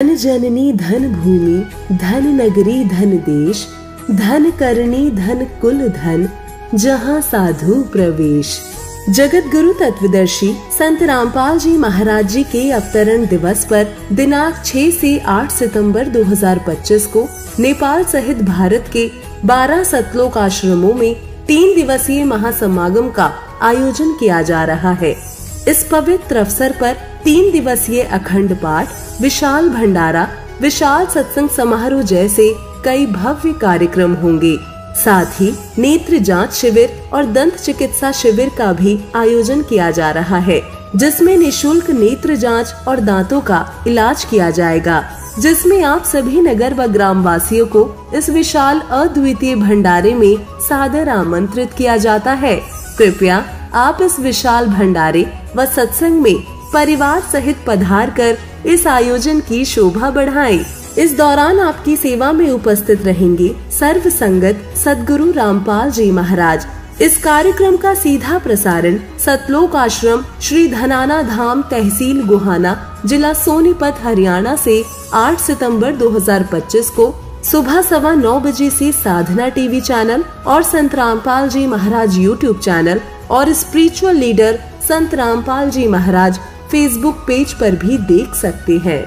धन जननी धन भूमि धन नगरी धन देश, धन करणी धन कुल धन, जहाँ साधु प्रवेश। जगत गुरु तत्वदर्शी संत रामपाल जी महाराज जी के अवतरण दिवस पर दिनांक 6 से 8 सितंबर 2025 को नेपाल सहित भारत के 12 सतलोक आश्रमों में 3 दिवसीय महासमागम का आयोजन किया जा रहा है। इस पवित्र अवसर पर 3 दिवसीय अखंड पाठ, विशाल भंडारा, विशाल सत्संग समारोह जैसे कई भव्य कार्यक्रम होंगे। साथ ही नेत्र जांच शिविर और दंत चिकित्सा शिविर का भी आयोजन किया जा रहा है, जिसमें निशुल्क नेत्र जांच और दांतों का इलाज किया जाएगा, जिसमें आप सभी नगर व ग्राम वासियों को इस विशाल अद्वितीय भंडारे में सादर आमंत्रित किया जाता है। कृपया आप इस विशाल भंडारे व सत्संग में परिवार सहित पधार कर इस आयोजन की शोभा बढ़ाएं। इस दौरान आपकी सेवा में उपस्थित रहेंगे सर्व संगत सद्गुरु रामपाल जी महाराज। इस कार्यक्रम का सीधा प्रसारण सतलोक आश्रम श्री धनाना धाम तहसील गोहाना जिला सोनीपत हरियाणा से 8 सितंबर 2025 को सुबह 9:15 बजे से साधना टीवी चैनल और संत रामपाल जी महाराज यूट्यूब चैनल और स्पिरिचुअल लीडर संत रामपाल जी महाराज फेसबुक पेज पर भी देख सकते हैं।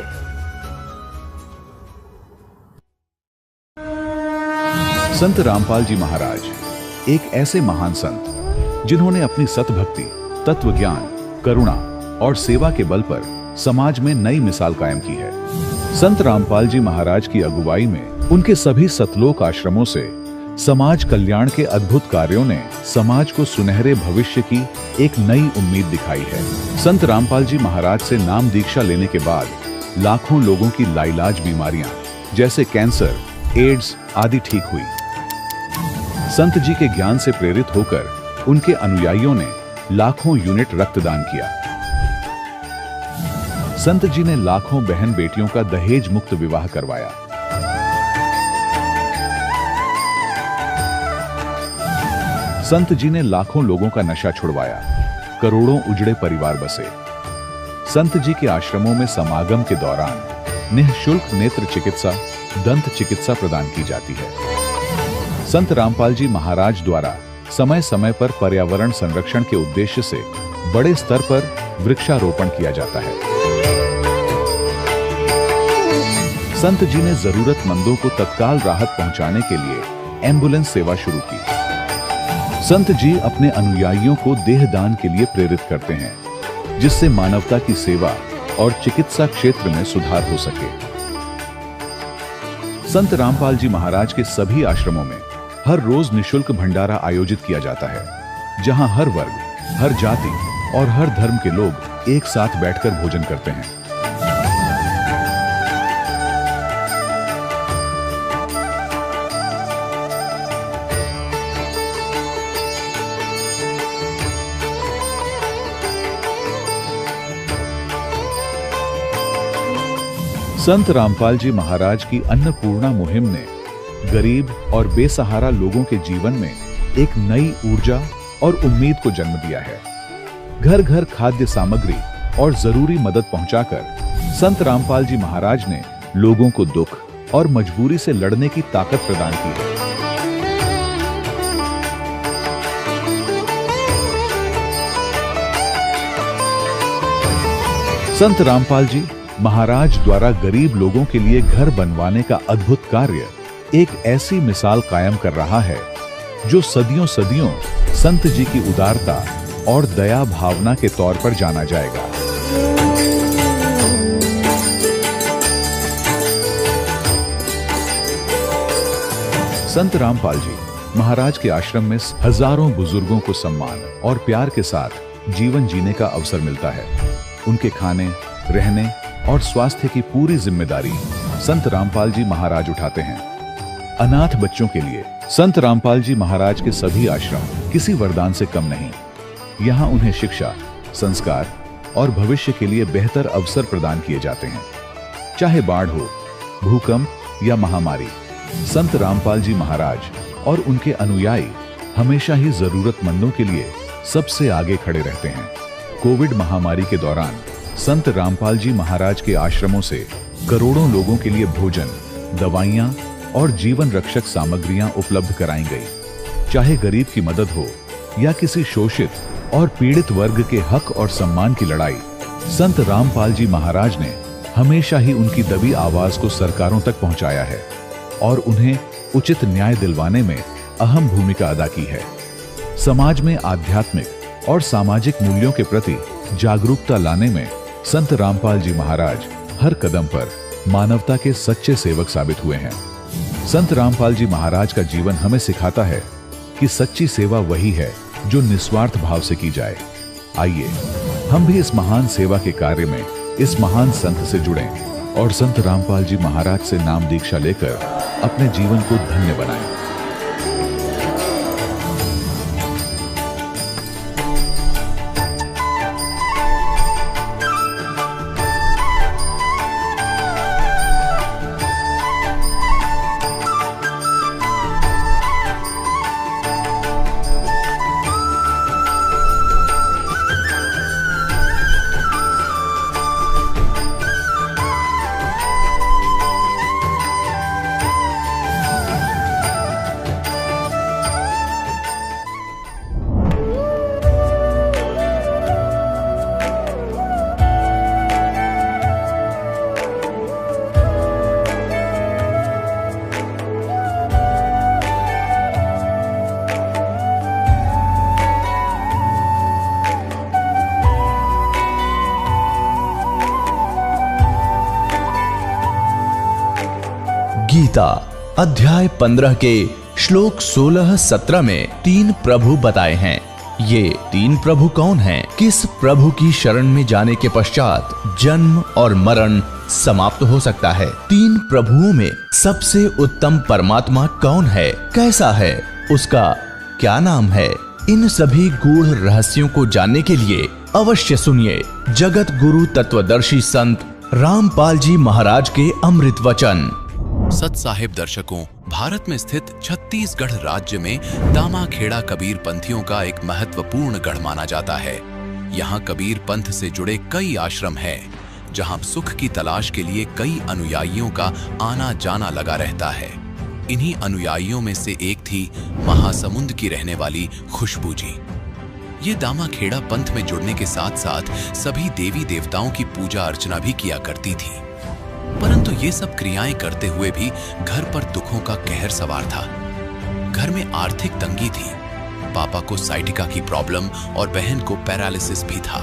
संत रामपाल जी महाराज एक ऐसे महान संत जिन्होंने अपनी सतभक्ति, तत्व ज्ञान, करुणा और सेवा के बल पर समाज में नई मिसाल कायम की है। संत रामपाल जी महाराज की अगुवाई में उनके सभी सतलोक आश्रमों से समाज कल्याण के अद्भुत कार्यों ने समाज को सुनहरे भविष्य की एक नई उम्मीद दिखाई है। संत रामपाल जी महाराज से नाम दीक्षा लेने के बाद लाखों लोगों की लाइलाज बीमारियां जैसे कैंसर, एड्स आदि ठीक हुई। संत जी के ज्ञान से प्रेरित होकर उनके अनुयायियों ने लाखों यूनिट रक्तदान किया। संत जी ने लाखों बहन बेटियों का दहेज मुक्त विवाह करवाया। संत जी ने लाखों लोगों का नशा छुड़वाया, करोड़ों उजड़े परिवार बसे। संत जी के आश्रमों में समागम के दौरान निःशुल्क नेत्र चिकित्सा, दंत चिकित्सा प्रदान की जाती है। संत रामपाल जी महाराज द्वारा समय समय पर पर्यावरण संरक्षण के उद्देश्य से बड़े स्तर पर वृक्षारोपण किया जाता है। संत जी ने जरूरतमंदों को तत्काल राहत पहुंचाने के लिए एम्बुलेंस सेवा शुरू की। संत जी अपने अनुयायियों को देहदान के लिए प्रेरित करते हैं, जिससे मानवता की सेवा और चिकित्सा क्षेत्र में सुधार हो सके। संत रामपाल जी महाराज के सभी आश्रमों में हर रोज निशुल्क भंडारा आयोजित किया जाता है, जहां हर वर्ग, हर जाति और हर धर्म के लोग एक साथ बैठकर भोजन करते हैं। संत रामपाल जी महाराज की अन्नपूर्णा मुहिम ने गरीब और बेसहारा लोगों के जीवन में एक नई ऊर्जा और उम्मीद को जन्म दिया है। घर घर खाद्य सामग्री और जरूरी मदद पहुंचाकर संत रामपाल जी महाराज ने लोगों को दुख और मजबूरी से लड़ने की ताकत प्रदान की है। संत रामपाल जी महाराज द्वारा गरीब लोगों के लिए घर बनवाने का अद्भुत कार्य एक ऐसी मिसाल कायम कर रहा है जो सदियों सदियों संत जी की उदारता और दया भावना के तौर पर जाना जाएगा। संत रामपाल जी महाराज के आश्रम में हजारों बुजुर्गों को सम्मान और प्यार के साथ जीवन जीने का अवसर मिलता है। उनके खाने, रहने और स्वास्थ्य की पूरी जिम्मेदारी संत रामपाल जी महाराज उठाते हैं। अनाथ बच्चों के लिए संत रामपाल जी महाराज के सभी आश्रम किसी वरदान से कम नहीं। यहाँ उन्हें शिक्षा, संस्कार और भविष्य के लिए बेहतर अवसर प्रदान किए जाते हैं। चाहे बाढ़ हो, भूकंप या महामारी, संत रामपाल जी महाराज और उनके अनुयायी हमेशा ही जरूरतमंदों के लिए सबसे आगे खड़े रहते हैं। कोविड महामारी के दौरान संत रामपाल जी महाराज के आश्रमों से करोड़ों लोगों के लिए भोजन, दवाइयां और जीवन रक्षक सामग्रियां उपलब्ध कराई गई। चाहे गरीब की मदद हो या किसी शोषित और पीड़ित वर्ग के हक और सम्मान की लड़ाई, संत रामपाल जी महाराज ने हमेशा ही उनकी दबी आवाज को सरकारों तक पहुंचाया है और उन्हें उचित न्याय दिलवाने में अहम भूमिका अदा की है। समाज में आध्यात्मिक और सामाजिक मूल्यों के प्रति जागरूकता लाने में संत रामपाल जी महाराज हर कदम पर मानवता के सच्चे सेवक साबित हुए हैं। संत रामपाल जी महाराज का जीवन हमें सिखाता है कि सच्ची सेवा वही है जो निस्वार्थ भाव से की जाए। आइए हम भी इस महान सेवा के कार्य में इस महान संत से जुड़ें और संत रामपाल जी महाराज से नाम दीक्षा लेकर अपने जीवन को धन्य बनाएं। गीता अध्याय 15 के श्लोक 16-17 में 3 प्रभु बताए हैं। ये 3 प्रभु कौन हैं? किस प्रभु की शरण में जाने के पश्चात जन्म और मरण समाप्त हो सकता है? 3 प्रभुओं में सबसे उत्तम परमात्मा कौन है? कैसा है? उसका क्या नाम है? इन सभी गूढ़ रहस्यों को जानने के लिए अवश्य सुनिए जगत गुरु तत्वदर्शी संत रामपाल जी महाराज के अमृत वचन। सत साहिब दर्शकों, भारत में स्थित छत्तीसगढ़ राज्य में दामाखेड़ा कबीर पंथियों का एक महत्वपूर्ण गढ़ माना जाता है। यहाँ कबीर पंथ से जुड़े कई आश्रम हैं, जहाँ सुख की तलाश के लिए कई अनुयायियों का आना जाना लगा रहता है। इन्हीं अनुयायियों में से एक थी महासमुंद की रहने वाली खुशबू जी। ये दामाखेड़ा पंथ में जुड़ने के साथ साथ सभी देवी देवताओं की पूजा अर्चना भी किया करती थी, परंतु ये सब क्रियाएं करते हुए भी घर पर दुखों का कहर सवार था। घर में आर्थिक तंगी थी, पापा को साइटिका की प्रॉब्लम और बहन को पैरालिसिस भी था।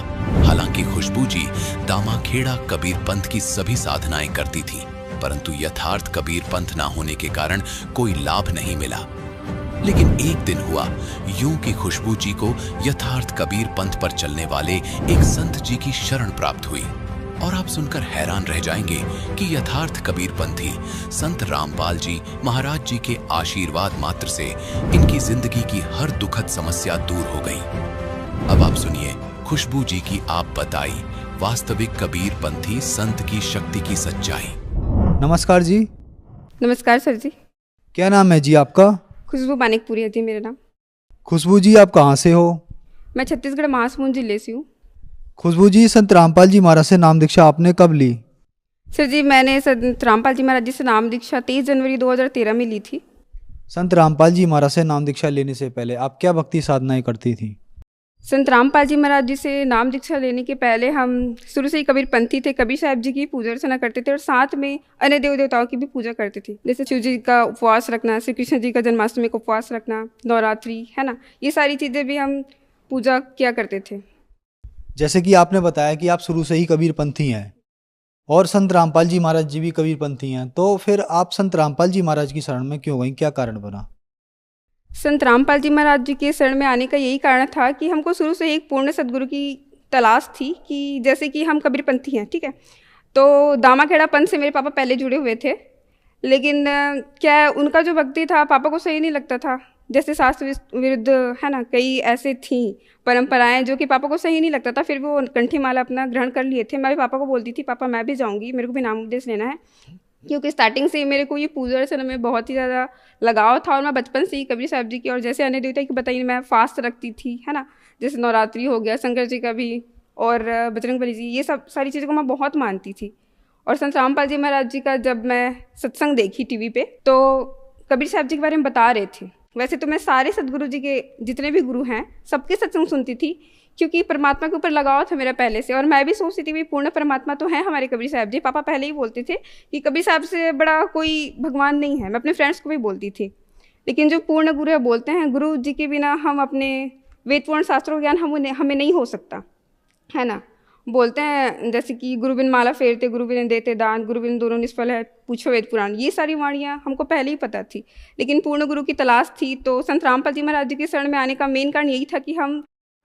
हालांकि खुशबू जी दामाखेड़ा कबीर पंथ की सभी साधनाएं करती थी, परंतु यथार्थ कबीर पंथ ना होने के कारण कोई लाभ नहीं मिला। लेकिन एक दिन हुआ यूं कि खुशबू जी को यथार्थ कबीर पंथ पर चलने वाले एक संत जी की शरण प्राप्त हुई। और आप सुनकर हैरान रह जाएंगे कि यथार्थ कबीर पंथी संत रामपाल जी महाराज जी के आशीर्वाद मात्र से इनकी जिंदगी की हर दुखद समस्या दूर हो गई। अब आप सुनिए खुशबू जी की आप बताई वास्तविक कबीर पंथी संत की शक्ति की सच्चाई। नमस्कार जी। नमस्कार सर जी। क्या नाम है जी आपका? खुशबू मानिकपुरी है जी मेरा नाम। खुशबू जी आप कहाँ से हो? मैं छत्तीसगढ़ महासमुंद जिले से हूँ। खुशबू जी संत रामपाल जी महाराज से नाम दीक्षा आपने कब ली? सर जी मैंने संत रामपाल जी महाराज जी से नाम दीक्षा 23 जनवरी 2013 में ली थी। संत रामपाल जी महाराज से नाम दीक्षा लेने से पहले आप क्या भक्ति साधनाएं करती थी? संत रामपाल जी महाराज जी से नाम दीक्षा लेने के पहले हम शुरू से ही कबीर पंथी थे। कबीर साहब जी की पूजा अर्चना करते थे और साथ में अन्य देव देवताओं की भी पूजा करते थे, जैसे शिव जी का उपवास रखना, श्री कृष्ण जी का जन्माष्टमी का उपवास रखना, नवरात्रि है ना, ये सारी चीज़ें भी हम पूजा किया करते थे। जैसे कि आपने बताया कि आप शुरू से ही कबीर पंथी हैं और संत रामपाल जी महाराज जी भी कबीर पंथी हैं, तो फिर आप संत रामपाल जी महाराज की शरण में क्यों गई? क्या कारण बना? संत रामपाल जी महाराज जी के शरण में आने का यही कारण था कि हमको शुरू से एक पूर्ण सदगुरु की तलाश थी कि जैसे कि हम कबीर पंथी हैं, ठीक है, तो दामाखेड़ा पंथ से मेरे पापा पहले जुड़े हुए थे, लेकिन क्या उनका जो भक्ति था पापा को सही नहीं लगता था। जैसे शास्त्र विरुद्ध है ना, कई ऐसे थी परंपराएं जो कि पापा को सही नहीं लगता था, फिर वो कंठी माला अपना ग्रहण कर लिए थे। मैं भी पापा को बोलती थी पापा मैं भी जाऊंगी, मेरे को भी नाम उपदेश लेना है, क्योंकि स्टार्टिंग से मेरे को ये पूजा अर्चना में बहुत ही ज़्यादा लगाव था और मैं बचपन से ही कबीर साहब जी की और जैसे अन्य देवता की बताइए मैं फास्ट रखती थी, है ना, जैसे नवरात्रि हो गया, शंकर जी का भी और बजरंग बली जी, ये सब सारी चीज़ों को मैं बहुत मानती थी। और संत रामपाल जी महाराज जी का जब मैं सत्संग देखी टीवी पे, तो कबीर साहब जी के बारे में बता रहे थे। वैसे तो मैं सारे सदगुरु जी के जितने भी गुरु हैं सबके सत्संग सुनती थी, क्योंकि परमात्मा के ऊपर लगाव था मेरा पहले से, और मैं भी सोचती थी भाई पूर्ण परमात्मा तो है हमारे कबीर साहब जी। पापा पहले ही बोलते थे कि कबीर साहब से बड़ा कोई भगवान नहीं है, मैं अपने फ्रेंड्स को भी बोलती थी। लेकिन जो पूर्ण गुरु है बोलते हैं गुरु जी के बिना हम अपने वेदपूर्ण शास्त्रों का ज्ञान हमें नहीं हो सकता, है ना। बोलते हैं जैसे कि गुरु बिन माला फेरते, गुरु बिन देते दान, गुरु बिन दोनों निष्फल है, पूछो वेद पुराण। ये सारी वाणियाँ हमको पहले ही पता थी, लेकिन पूर्ण गुरु की तलाश थी। तो संत रामपाल जी महाराज जी के शरण में आने का मेन कारण यही था कि हम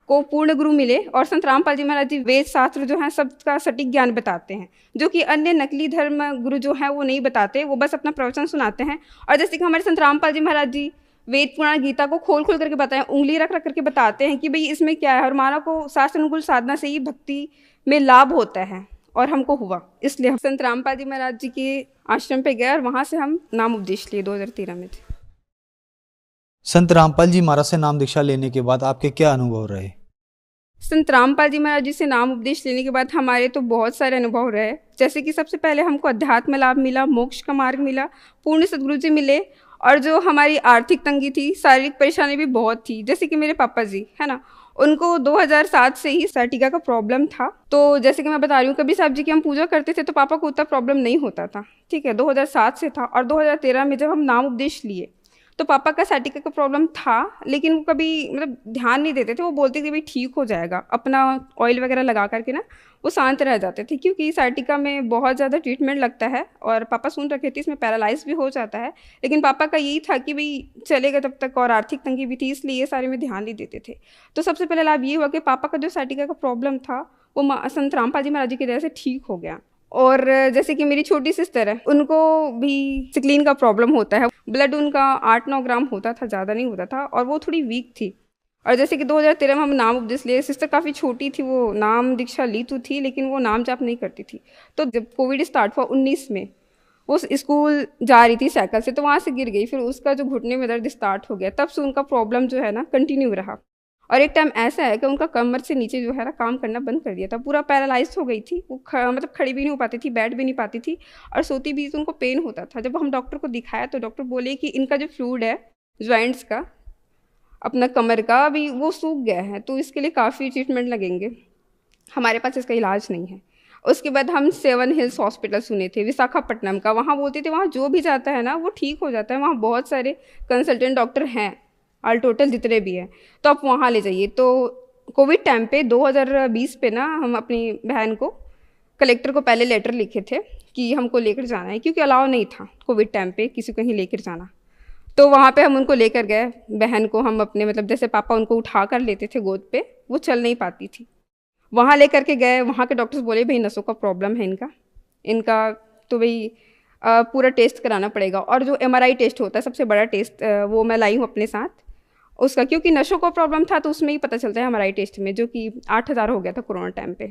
को पूर्ण गुरु मिले। और संत रामपाल जी महाराज जी वेद शास्त्र जो है सबका सटीक ज्ञान बताते हैं, जो कि अन्य नकली धर्म गुरु जो हैं वो नहीं बताते, वो बस अपना प्रवचन सुनाते हैं। और जैसे कि हमारे संत रामपाल जी महाराज जी वेद पुराण गीता को खोल खोल करके बताएं, उंगली रख रख करके बताते हैं कि भाई इसमें क्या है, और मानव को शास्त्र अनुकूल साधना से ही भक्ति में लाभ होता है, और हमको हुआ। इसलिए हम संत रामपाल जी महाराज जी के आश्रम पे गए और वहाँ से हम नाम उपदेश लिए 2013 में थे। संत रामपाल जी महाराज से नाम दीक्षा लेने के बाद आपके क्या अनुभव रहे? संत रामपाल जी महाराज जी से नाम उपदेश लेने के बाद हमारे तो बहुत सारे अनुभव रहे। जैसे कि सबसे पहले हमको अध्यात्म लाभ मिला, मोक्ष का मार्ग मिला, पूर्ण सदगुरु जी मिले। और जो हमारी आर्थिक तंगी थी, शारीरिक परेशानी भी बहुत थी। जैसे कि मेरे पापा जी है ना, उनको 2007 से ही साइटिका का प्रॉब्लम था। तो जैसे कि मैं बता रही हूँ, कबीर साहब जी की हम पूजा करते थे तो पापा को उतना प्रॉब्लम नहीं होता था, ठीक है, 2007 से था। और 2013 में जब हम नाम उपदेश लिए तो पापा का साइटिका का प्रॉब्लम था, लेकिन वो कभी मतलब ध्यान नहीं देते थे। वो बोलते थे भाई ठीक हो जाएगा, अपना ऑयल वगैरह लगा करके ना वो शांत रह जाते थे, क्योंकि साइटिका में बहुत ज़्यादा ट्रीटमेंट लगता है। और पापा सुन रखे थे इसमें पैरालाइज भी हो जाता है, लेकिन पापा का यही था कि भाई चलेगा तब तक, और आर्थिक तंगी भी थी, इसलिए ये सारे में ध्यान नहीं देते थे। तो सबसे पहले लाभ ये हुआ कि पापा का जो साइटिका का प्रॉब्लम था वो संत रामपाल जी महाराज जी की दया से ठीक हो गया। और जैसे कि मेरी छोटी सिस्टर है, उनको भी सिकलीन का प्रॉब्लम होता है। ब्लड उनका 8-9 ग्राम होता था, ज़्यादा नहीं होता था, और वो थोड़ी वीक थी। और जैसे कि 2013 में हम नाम उपदेश लिए, सिस्टर काफ़ी छोटी थी, वो नाम दीक्षा ली तो थी लेकिन वो नाम जाप नहीं करती थी। तो जब कोविड स्टार्ट हुआ 19 में, वो स्कूल जा रही थी साइकिल से, तो वहाँ से गिर गई। फिर उसका जो घुटने में दर्द स्टार्ट हो गया, तब से उनका प्रॉब्लम जो है ना कंटिन्यू रहा। और एक टाइम ऐसा है कि उनका कमर से नीचे जो है ना काम करना बंद कर दिया था, पूरा पैरालाइज हो गई थी। वो मतलब खड़ी भी नहीं हो पाती थी, बैठ भी नहीं पाती थी, और सोती भी तो उनको पेन होता था। जब हम डॉक्टर को दिखाया तो डॉक्टर बोले कि इनका जो फ्लूइड है जॉइंट्स का, अपना कमर का, अभी वो सूख गया है, तो इसके लिए काफ़ी ट्रीटमेंट लगेंगे, हमारे पास इसका इलाज नहीं है। उसके बाद हम 7 हिल्स हॉस्पिटल सुने थे विशाखापट्टनम का, वहाँ बोलते थे वहाँ जो भी जाता है ना वो ठीक हो जाता है, वहाँ बहुत सारे कंसल्टेंट डॉक्टर हैं, ऑल टोटल जितने भी हैं, तो आप वहाँ ले जाइए। तो कोविड टाइम पे 2020 पे ना हम अपनी बहन को, कलेक्टर को पहले लेटर लिखे थे कि हमको लेकर जाना है, क्योंकि अलाउ नहीं था कोविड टाइम पे किसी को कहीं लेकर जाना। तो वहाँ पे हम उनको लेकर गए, बहन को हम अपने मतलब जैसे पापा उनको उठा कर लेते थे गोद पे, वो चल नहीं पाती थी, वहाँ लेकर के गए। वहाँ के डॉक्टर्स बोले भाई नसों का प्रॉब्लम है इनका तो भाई पूरा टेस्ट कराना पड़ेगा। और जो MRI टेस्ट होता है सबसे बड़ा टेस्ट, वो मैं लाई हूँ अपने साथ उसका, क्योंकि नशों का प्रॉब्लम था तो उसमें ही पता चलता है MRI टेस्ट में, जो कि 8,000 हो गया था कोरोना टाइम पे।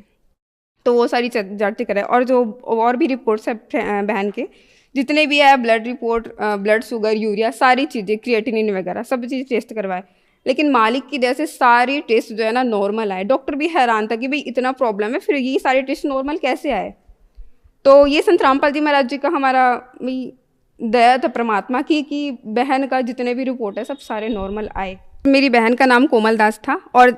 तो वो सारी जांचें कराए, और जो और भी रिपोर्ट्स है बहन के जितने भी है, blood report, blood sugar, urea, सारी चीज़ें, क्रिएटिनिन वगैरह सब चीज़ टेस्ट करवाए। लेकिन मालिक की वजह से सारी टेस्ट जो है ना नॉर्मल आए। डॉक्टर भी हैरान था कि भाई इतना प्रॉब्लम है, फिर ये सारे टेस्ट नॉर्मल कैसे आए। तो ये संत रामपाल जी महाराज जी का हमारा दया था परमात्मा की कि बहन का जितने भी रिपोर्ट है सब सारे नॉर्मल आए। मेरी बहन का नाम कोमल दास था, और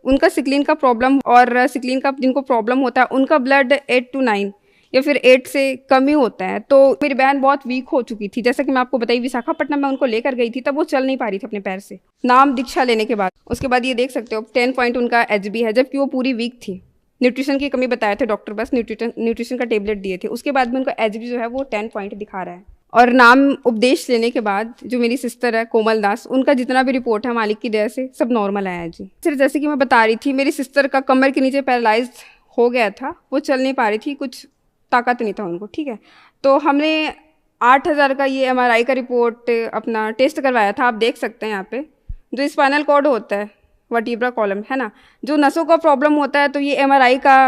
उनका सिकलीन का प्रॉब्लम, और सिकलीन का जिनको प्रॉब्लम होता है उनका ब्लड 8 to 9 या फिर 8 से कम ही होता है। तो मेरी बहन बहुत वीक हो चुकी थी, जैसा कि मैं आपको बताई विशाखापट्टनम में उनको लेकर गई थी, तब वो चल नहीं पा रही थी अपने पैर से। नाम दीक्षा लेने के बाद उसके बाद ये देख सकते हो 10 पॉइंट उनका HB है, जबकि वो पूरी वीक थी। न्यूट्रिशन की कमी बताए थे डॉक्टर, बस न्यूट्रिशन का टेबलेट दिए थे। उसके बाद में उनका HB जो है वो 10 पॉइंट दिखा रहा है। और नाम उपदेश लेने के बाद जो मेरी सिस्टर है कोमल दास, उनका जितना भी रिपोर्ट है मालिक की दया से सब नॉर्मल आया जी। सिर्फ जैसे कि मैं बता रही थी, मेरी सिस्टर का कमर के नीचे पैरालाइज हो गया था, वो चल नहीं पा रही थी, कुछ ताकत नहीं था उनको, ठीक है। तो हमने 8,000 का ये MRI का रिपोर्ट अपना टेस्ट करवाया था। आप देख सकते हैं यहाँ पे जो स्पाइनल कॉर्ड होता है, वर्टिब्रा कॉलम है ना, जो नसों का प्रॉब्लम होता है, तो ये MRI का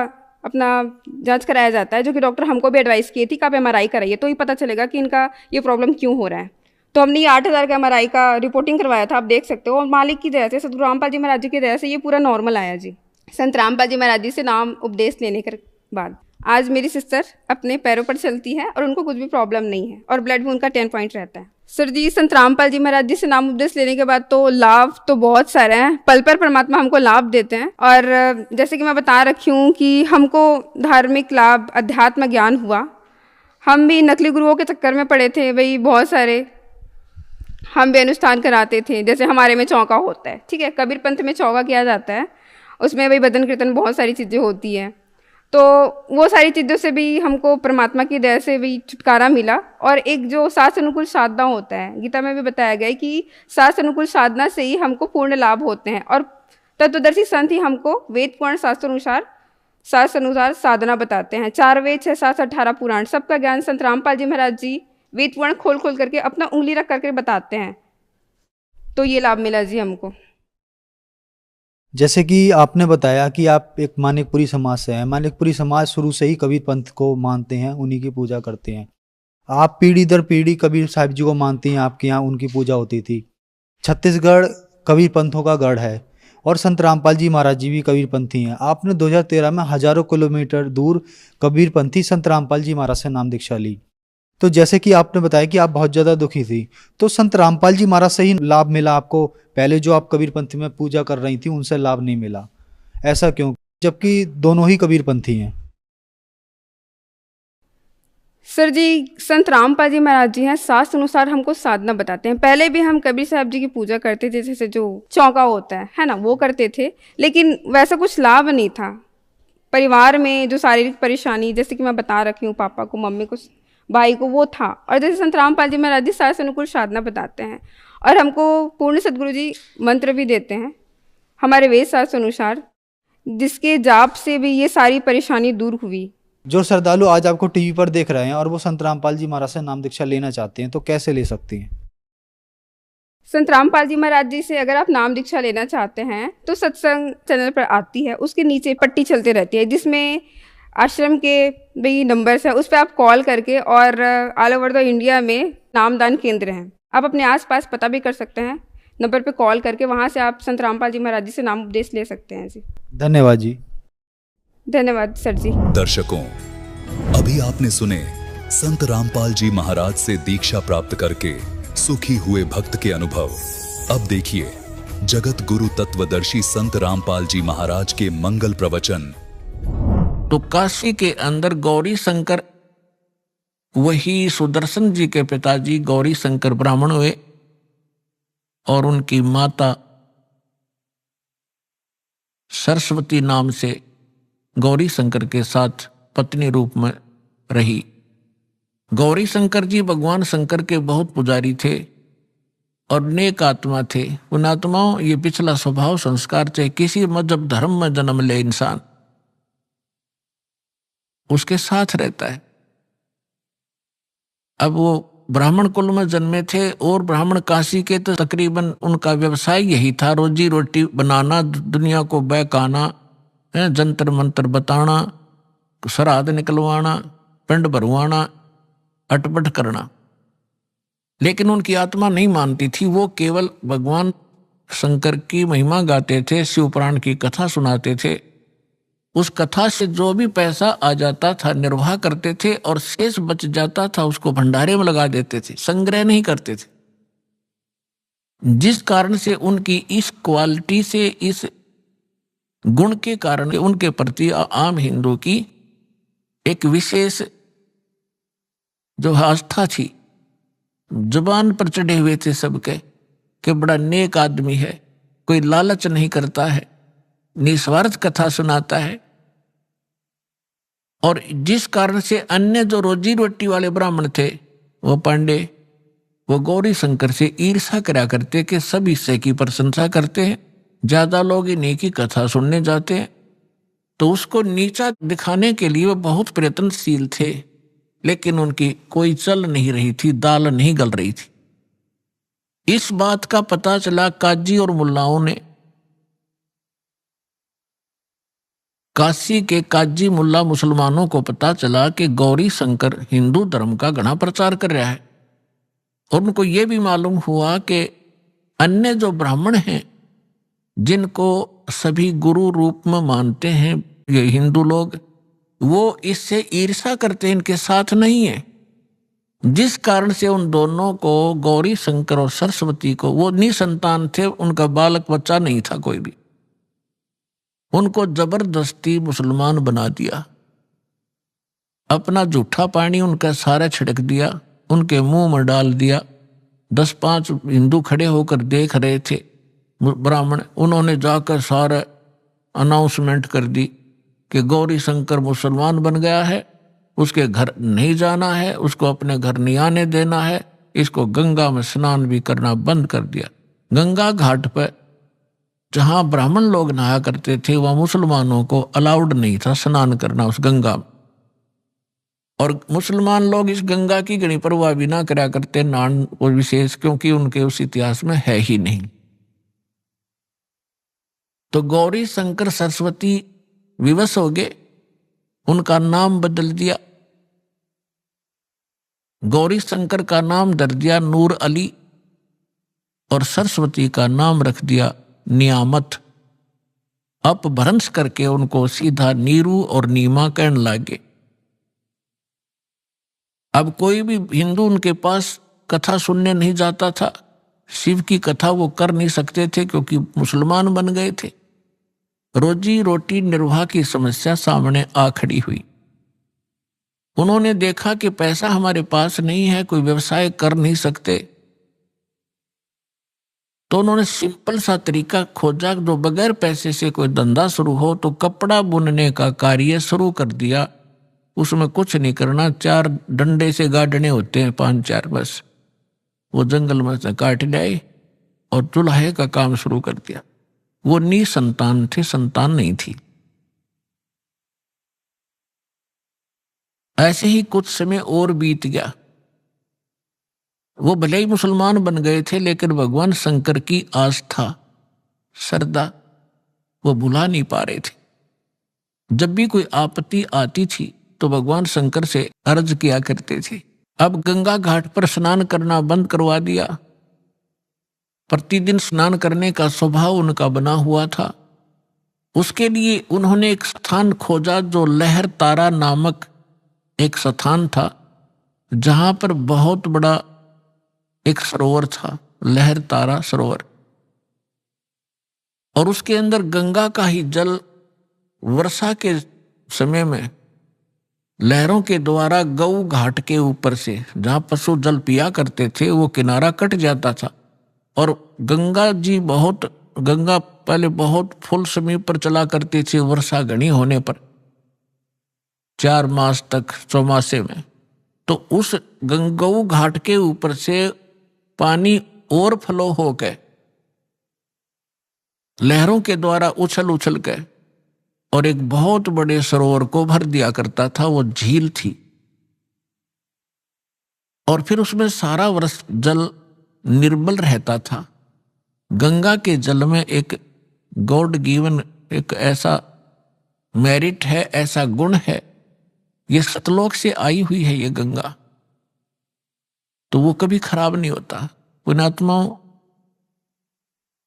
अपना जांच कराया जाता है, जो कि डॉक्टर हमको भी एडवाइस की थी कि आप MRI कराइए, तो ही पता चलेगा कि इनका ये प्रॉब्लम क्यों हो रहा है। तो हमने ये 8,000 का MRI का रिपोर्टिंग करवाया था, आप देख सकते हो। और मालिक की दया से, सतगुरु रामपाल जी महाराज जी की दया से ये पूरा नॉर्मल आया जी, संत रामपाल जी महाराज जी से नाम उपदेश लेने के बाद। आज मेरी सिस्टर अपने पैरों पर चलती है और उनको कुछ भी प्रॉब्लम नहीं है और ब्लड में उनका 10 पॉइंट रहता है। सर जी, संत रामपाल जी महाराज जी से नाम उपदेश लेने के बाद तो लाभ तो बहुत सारे हैं, पल पर परमात्मा हमको लाभ देते हैं। और जैसे कि मैं बता रखी हूँ कि हमको धार्मिक लाभ, अध्यात्म ज्ञान हुआ। हम भी नकली गुरुओं के चक्कर में पड़े थे भाई, बहुत सारे हम भी अनुष्ठान कराते थे। जैसे हमारे में चौका होता है, ठीक है, कबीर पंथ में चौका किया जाता है, उसमें भाई भजन कीर्तन बहुत सारी चीज़ें होती हैं। तो वो सारी चीज़ों से भी हमको परमात्मा की दया से भी छुटकारा मिला। और एक जो शास्त्र अनुकूल साधना होता है, गीता में भी बताया गया है कि शास्त्र अनुकूल साधना से ही हमको पूर्ण लाभ होते हैं। और तत्वदर्शी संत ही हमको वेद पुराण शास्त्र अनुसार साधना बताते हैं। 4 वेद 6 शास्त्र 18 पुराण, सबका ज्ञान संत रामपाल जी महाराज जी वेद पुराण खोल खोल करके अपना उंगली रख करके बताते हैं। तो ये लाभ मिला जी हमको। जैसे कि आपने बताया कि आप एक मानिकपुरी समाज से हैं। मानिकपुरी समाज शुरू से ही कबीर पंथ को मानते हैं, उन्हीं की पूजा करते हैं। आप पीढ़ी दर पीढ़ी कबीर साहिब जी को मानती हैं, आपके यहाँ उनकी पूजा होती थी। छत्तीसगढ़ कबीर पंथों का गढ़ है और संत रामपाल जी महाराज जी भी कबीर पंथी हैं। आपने 2013 में हजारों किलोमीटर दूर कबीर पंथी संत रामपाल जी महाराज से नाम दीक्षा ली। तो जैसे कि आपने बताया कि आप बहुत ज़्यादा दुखी थी, तो संत रामपाल जी महाराज से ही लाभ मिला आपको? पहले जो आप कबीर पंथी में पूजा कर रही थी उनसे लाभ नहीं मिला, ऐसा क्यों, जबकि दोनों ही कबीर पंथी हैं? सर जी, संत रामपाल जी महाराज जी हैं, शास्त्र अनुसार हमको साधना बताते हैं। पहले भी हम कबीर साहब जी की पूजा करते थे, जैसे जो चौका होता है ना, वो करते थे, लेकिन वैसा कुछ लाभ नहीं था। परिवार में जो शारीरिक परेशानी, जैसे कि मैं बता रखी हूँ, पापा को, मम्मी को, भाई को, वो था। और जैसे संत रामपाल जी महाराज जी शास्त्र अनुकूल साधना बताते हैं और हमको पूर्ण सदगुरु जी मंत्र भी देते हैं हमारे वेद शास्त्र अनुसार, जिसके जाप से भी ये सारी परेशानी दूर हुई। जो श्रद्धालु आज आपको टीवी पर देख रहे हैं और वो संत रामपाल जी महाराज से नाम दीक्षा लेना चाहते हैं, तो कैसे ले सकती हैं? संत रामपाल जी महाराज जी से अगर आप नाम दीक्षा लेना चाहते हैं तो सत्संग चैनल पर आती है, उसके नीचे पट्टी चलती रहती है जिसमें आश्रम के भी नंबर्स है, उस पर आप कॉल करके, और ऑल ओवर द इंडिया में नामदान केंद्र हैं, आप अपने आसपास पता भी कर सकते हैं, नंबर पे कॉल करके वहाँ से आप संत रामपाल जी महाराज जी से नाम उपदेश ले सकते हैं जी। धन्यवाद जी। धन्यवाद सर जी। दर्शकों, अभी आपने सुने संत रामपाल जी महाराज से दीक्षा प्राप्त करके सुखी हुए भक्त के अनुभव। अब देखिए जगत गुरु तत्वदर्शी संत रामपाल जी महाराज के मंगल प्रवचन। तो काशी के अंदर गौरी शंकर, वही सुदर्शन जी के पिताजी गौरी शंकर ब्राह्मण हुए और उनकी माता सरस्वती नाम से गौरी शंकर के साथ पत्नी रूप में रही। गौरी शंकर जी भगवान शंकर के बहुत पुजारी थे और नेक आत्मा थे। उन आत्माओं, ये पिछला स्वभाव संस्कार, चाहे किसी मजहब धर्म में जन्म ले इंसान, उसके साथ रहता है। अब वो ब्राह्मण कुल में जन्मे थे और ब्राह्मण काशी के, तो तकरीबन उनका व्यवसाय यही था, रोजी रोटी बनाना, दुनिया को बहकाना, जंतर मंतर बताना, श्राद्ध निकलवाना, पिंड भरवाना, अटपट करना। लेकिन उनकी आत्मा नहीं मानती थी, वो केवल भगवान शंकर की महिमा गाते थे, शिव पुराण की कथा सुनाते थे। उस कथा से जो भी पैसा आ जाता था निर्वाह करते थे और शेष बच जाता था उसको भंडारे में लगा देते थे, संग्रह नहीं करते थे। जिस कारण से उनकी इस क्वालिटी से, इस गुण के कारण उनके प्रति आम हिंदू की एक विशेष जो आस्था थी, जुबान पर चढ़े हुए थे सबके कि बड़ा नेक आदमी है, कोई लालच नहीं करता है, निस्वार्थ कथा सुनाता है। और जिस कारण से अन्य जो रोजी रोटी वाले ब्राह्मण थे, वो पांडे, वो गौरी शंकर से ईर्ष्या करा करते कि सब इससे की प्रशंसा करते हैं, ज्यादा लोग इन्हीं की कथा सुनने जाते हैं। तो उसको नीचा दिखाने के लिए वो बहुत प्रयत्नशील थे, लेकिन उनकी कोई चल नहीं रही थी, दाल नहीं गल रही थी। इस बात का पता चला काजी और मुल्लाओं ने, काशी के काजी मुल्ला मुसलमानों को पता चला कि गौरी शंकर हिंदू धर्म का घना प्रचार कर रहा है। और उनको ये भी मालूम हुआ कि अन्य जो ब्राह्मण हैं, जिनको सभी गुरु रूप में मानते हैं ये हिंदू लोग, वो इससे ईर्ष्या करते हैं, इनके साथ नहीं है। जिस कारण से उन दोनों को, गौरी शंकर और सरस्वती को, वो निसंतान थे, उनका बालक बच्चा नहीं था कोई भी, उनको जबरदस्ती मुसलमान बना दिया। अपना जूठा पानी उनका सारा छिड़क दिया, उनके मुंह में डाल दिया। 10-5 हिंदू खड़े होकर देख रहे थे ब्राह्मण, उन्होंने जाकर सारा अनाउंसमेंट कर दी कि गौरी शंकर मुसलमान बन गया है, उसके घर नहीं जाना है, उसको अपने घर नहीं आने देना है, इसको गंगा में स्नान भी करना बंद कर दिया। गंगा घाट पर जहां ब्राह्मण लोग नहाया करते थे वह मुसलमानों को अलाउड नहीं था स्नान करना उस गंगा में, और मुसलमान लोग इस गंगा की गणी परवाह भी ना करा करते नहान को विशेष, क्योंकि उनके उस इतिहास में है ही नहीं। तो गौरी शंकर सरस्वती विवश हो गए, उनका नाम बदल दिया। गौरी शंकर का नाम धर दिया नूर अली, और सरस्वती का नाम रख दिया नियामत। अपभ्रंश करके उनको सीधा नीरू और नीमा कहने लगे। अब कोई भी हिंदू उनके पास कथा सुनने नहीं जाता था, शिव की कथा वो कर नहीं सकते थे क्योंकि मुसलमान बन गए थे। रोजी रोटी निर्वाह की समस्या सामने आ खड़ी हुई। उन्होंने देखा कि पैसा हमारे पास नहीं है, कोई व्यवसाय कर नहीं सकते, तो उन्होंने सिंपल सा तरीका खोजा जो बगैर पैसे से कोई धंधा शुरू हो। तो कपड़ा बुनने का कार्य शुरू कर दिया। उसमें कुछ नहीं करना, 4 डंडे से गाड़ने होते हैं, 5-4 बस, वो जंगल में से काट लाए और चुल्हे का काम शुरू कर दिया। वो निसंतान थे, संतान नहीं थी। ऐसे ही कुछ समय और बीत गया। वो भले ही मुसलमान बन गए थे, लेकिन भगवान शंकर की आस्था, श्रद्धा वो भुला नहीं पा रहे थे। जब भी कोई आपत्ति आती थी तो भगवान शंकर से अर्ज किया करते थे। अब गंगा घाट पर स्नान करना बंद करवा दिया। प्रतिदिन स्नान करने का स्वभाव उनका बना हुआ था। उसके लिए उन्होंने एक स्थान खोजा जो लहर तारा नामक एक स्थान था, जहां पर बहुत बड़ा एक सरोवर था, लहर तारा सरोवर, और उसके अंदर गंगा का ही जल वर्षा के समय में लहरों के द्वारा गऊ घाट के ऊपर से, जहां पशु जल पिया करते थे, वो किनारा कट जाता था। और गंगा पहले बहुत फुल समय पर चला करती थी वर्षा घनी होने पर, 4 मास तक चौमासे में। तो उस गऊ घाट के ऊपर से पानी और फ्लो हो गए, लहरों के द्वारा उछल उछल के, और एक बहुत बड़े सरोवर को भर दिया करता था। वो झील थी, और फिर उसमें सारा वर्ष जल निर्मल रहता था। गंगा के जल में एक गॉड गिवन एक ऐसा मेरिट है, ऐसा गुण है, ये सतलोक से आई हुई है ये गंगा, तो वो कभी खराब नहीं होता। पुण्यात्माओं,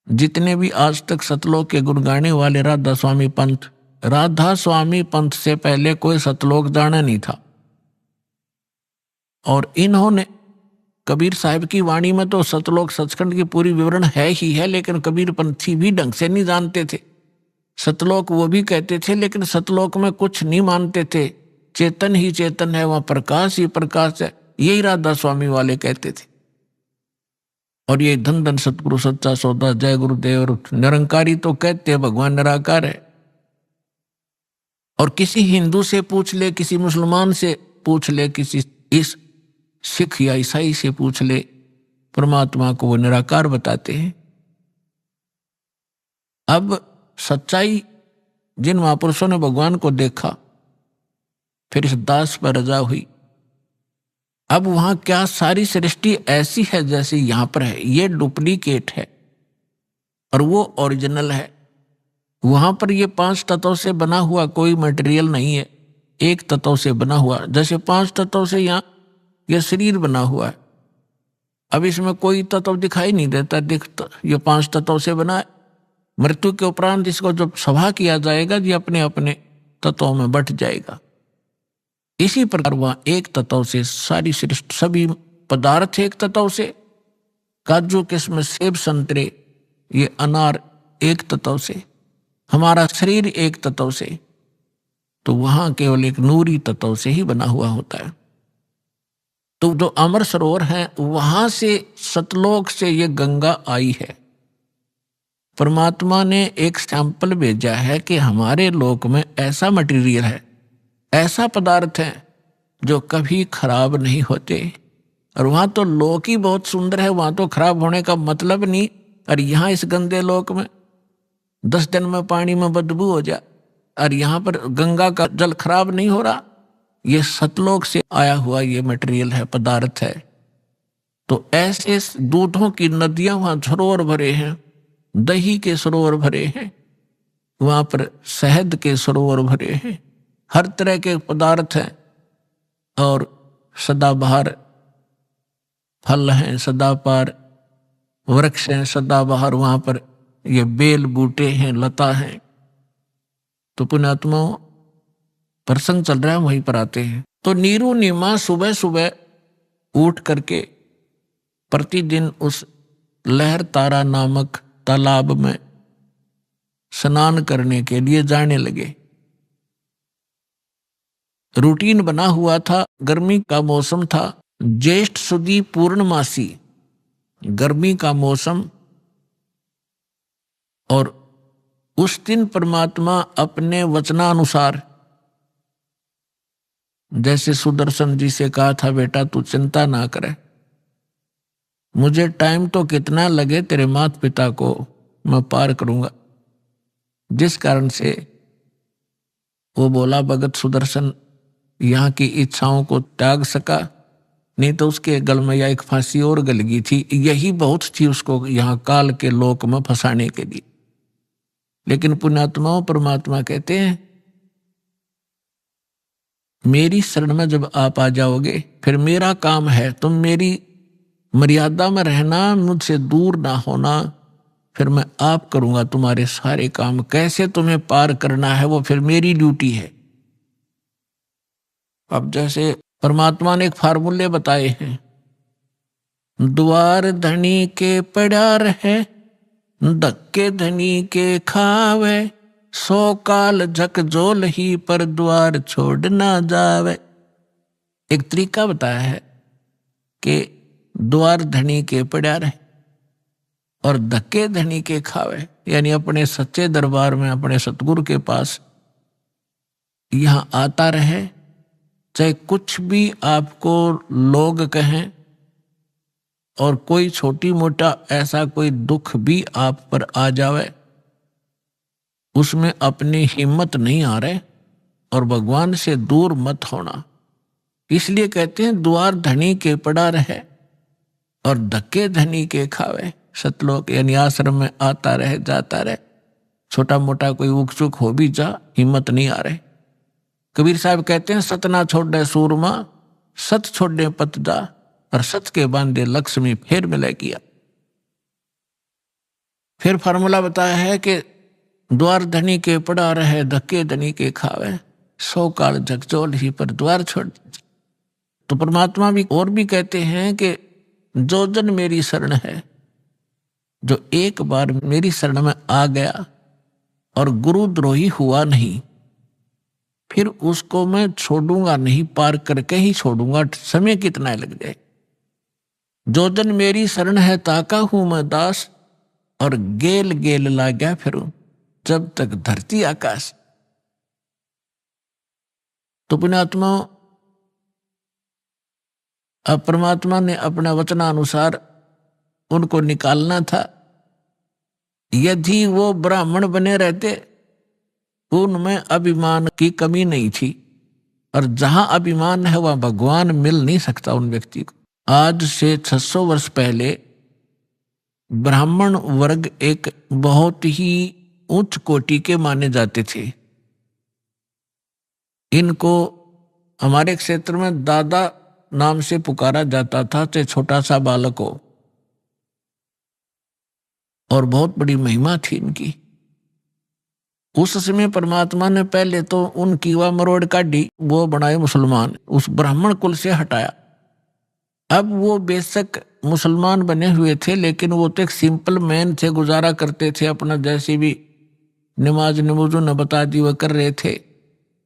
जितने भी आज तक सतलोक के गुण गाने वाले राधा स्वामी पंथ से पहले कोई सतलोक जाना नहीं था। और इन्होंने कबीर साहब की वाणी में तो सतलोक सचखंड की पूरी विवरण है ही है, लेकिन कबीर पंथी भी ढंग से नहीं जानते थे। सतलोक वो भी कहते थे, लेकिन सतलोक में कुछ नहीं मानते थे। चेतन ही चेतन है, वहां प्रकाश ही प्रकाश है, यही राधा स्वामी वाले कहते थे। और ये धन धन सतगुरु सच्चा सौदा, जय गुरुदेव। और निरंकारी तो कहते हैं भगवान निराकार है। और किसी हिंदू से पूछ ले, किसी मुसलमान से पूछ ले, किसी इस सिख या ईसाई से पूछ ले, परमात्मा को वो निराकार बताते हैं। अब सच्चाई, जिन महापुरुषों ने भगवान को देखा, फिर इस दास पर रजा हुई। अब वहां क्या सारी सृष्टि ऐसी है जैसे यहां पर है? ये डुप्लीकेट है और वो ओरिजिनल है। वहां पर ये 5 तत्वों से बना हुआ कोई मटेरियल नहीं है, एक तत्व से बना हुआ। जैसे 5 तत्वों से यहाँ यह शरीर बना हुआ है, अब इसमें कोई तत्व दिखाई नहीं देता, दिखता ये 5 तत्वों से बना है। मृत्यु के उपरांत इसको जब सभा किया जाएगा, ये अपने अपने तत्वों में बट जाएगा। इसी प्रकार वह एक तत्व से सारी सृष्टि, सभी पदार्थ एक तत्व से, काजू किस्म सेब संतरे ये अनार एक तत्व से, हमारा शरीर एक तत्व से, तो वहां केवल एक नूरी तत्व से ही बना हुआ होता है। तो जो अमर सरोवर है वहां से, सतलोक से ये गंगा आई है। परमात्मा ने एक सैंपल भेजा है कि हमारे लोक में ऐसा मटेरियल है, ऐसा पदार्थ है जो कभी खराब नहीं होते। और वहां तो लोक ही बहुत सुंदर है, वहां तो खराब होने का मतलब नहीं। और यहाँ इस गंदे लोक में 10 दिन में पानी में बदबू हो जाए, और यहाँ पर गंगा का जल खराब नहीं हो रहा। ये सतलोक से आया हुआ ये मटेरियल है, पदार्थ है। तो ऐसे दूधों की नदियां वहां सरोवर भरे हैं, दही के सरोवर भरे हैं, वहां पर शहद के सरोवर भरे हैं, हर तरह के पदार्थ हैं। और सदाबहार फल हैं, सदाबहार वृक्ष हैं, सदाबहार वहां पर ये बेल बूटे हैं, लता हैं। तो पुण्यात्माओं, प्रसंग चल रहा है, वहीं पर आते हैं। तो नीरू नीमा सुबह सुबह उठ करके प्रतिदिन उस लहर तारा नामक तालाब में स्नान करने के लिए जाने लगे। रूटीन बना हुआ था, गर्मी का मौसम था, ज्येष्ठ सुदी पूर्णमासी, गर्मी का मौसम। और उस दिन परमात्मा अपने वचनानुसार, जैसे सुदर्शन जी से कहा था, बेटा तू चिंता ना करे, मुझे टाइम तो कितना लगे तेरे माता पिता को मैं पार करूंगा। जिस कारण से वो बोला, भगत सुदर्शन यहाँ की इच्छाओं को त्याग सका, नहीं तो उसके गल में या एक फांसी और गल गई थी। यही बहुत थी उसको यहाँ काल के लोक में फंसाने के लिए। लेकिन पुण्यात्माओं, परमात्मा कहते हैं मेरी शरण में जब आप आ जाओगे, फिर मेरा काम है, तुम मेरी मर्यादा में रहना, मुझसे दूर ना होना, फिर मैं आप करूंगा तुम्हारे सारे काम। कैसे तुम्हें पार करना है वो फिर मेरी ड्यूटी है। अब जैसे परमात्मा ने एक फार्मूले बताए हैं, द्वार धनी के पड़ा रहे, धक्के धनी के खावे, 100 काल झकझोल ही पर द्वार छोड़ ना जावे। एक तरीका बताया है कि द्वार धनी के पड़ा रहे और धक्के धनी के खावे, यानी अपने सच्चे दरबार में, अपने सतगुरु के पास यहां आता रहे, चाहे कुछ भी आपको लोग कहें, और कोई छोटी मोटा ऐसा कोई दुख भी आप पर आ जावे, उसमें अपनी हिम्मत नहीं आ रहे और भगवान से दूर मत होना। इसलिए कहते हैं द्वार धनी के पड़ा रहे और धक्के धनी के खावे। सतलोक यानी आश्रम में आता रहे, जाता रहे, छोटा मोटा कोई उकचुक हो भी जा, हिम्मत नहीं आ रहे। कबीर साहब कहते हैं सतना छोड़े सूरमा, सत छोड़े पत जा, और सत के बांधे लक्ष्मी फेर मिले किया। फिर फार्मूला बताया है कि द्वार धनी के पड़ा रहे, धक्के धनी के खावे, 100 काल झकझोल ही पर द्वार छोड़। तो परमात्मा भी और भी कहते हैं कि जो जन मेरी शरण है, जो एक बार मेरी शरण में आ गया और गुरुद्रोही हुआ नहीं, फिर उसको मैं छोड़ूंगा नहीं, पार करके ही छोड़ूंगा, समय कितना लग जाए। जो जन मेरी शरण है ताका हूं मैं दास, और गेल गेल ला गया फिरूं जब तक धरती आकाश। तो पुण्यात्मा, अब परमात्मा ने अपना वचनानुसार उनको निकालना था। यदि वो ब्राह्मण बने रहते, उनमें अभिमान की कमी नहीं थी, और जहां अभिमान है वहां भगवान मिल नहीं सकता उन व्यक्ति को। आज से 600 वर्ष पहले ब्राह्मण वर्ग एक बहुत ही उच्च कोटि के माने जाते थे। इनको हमारे क्षेत्र में दादा नाम से पुकारा जाता था, चाहे छोटा सा बालक हो, और बहुत बड़ी महिमा थी इनकी। उस समय परमात्मा ने पहले तो उनकी वह मरोड़ काटी, वो बनाए मुसलमान, उस ब्राह्मण कुल से हटाया। अब वो बेशक मुसलमान बने हुए थे, लेकिन वो तो एक सिंपल मैन थे, गुजारा करते थे अपना, जैसे भी नमाज नमूजू न बता दी वह कर रहे थे,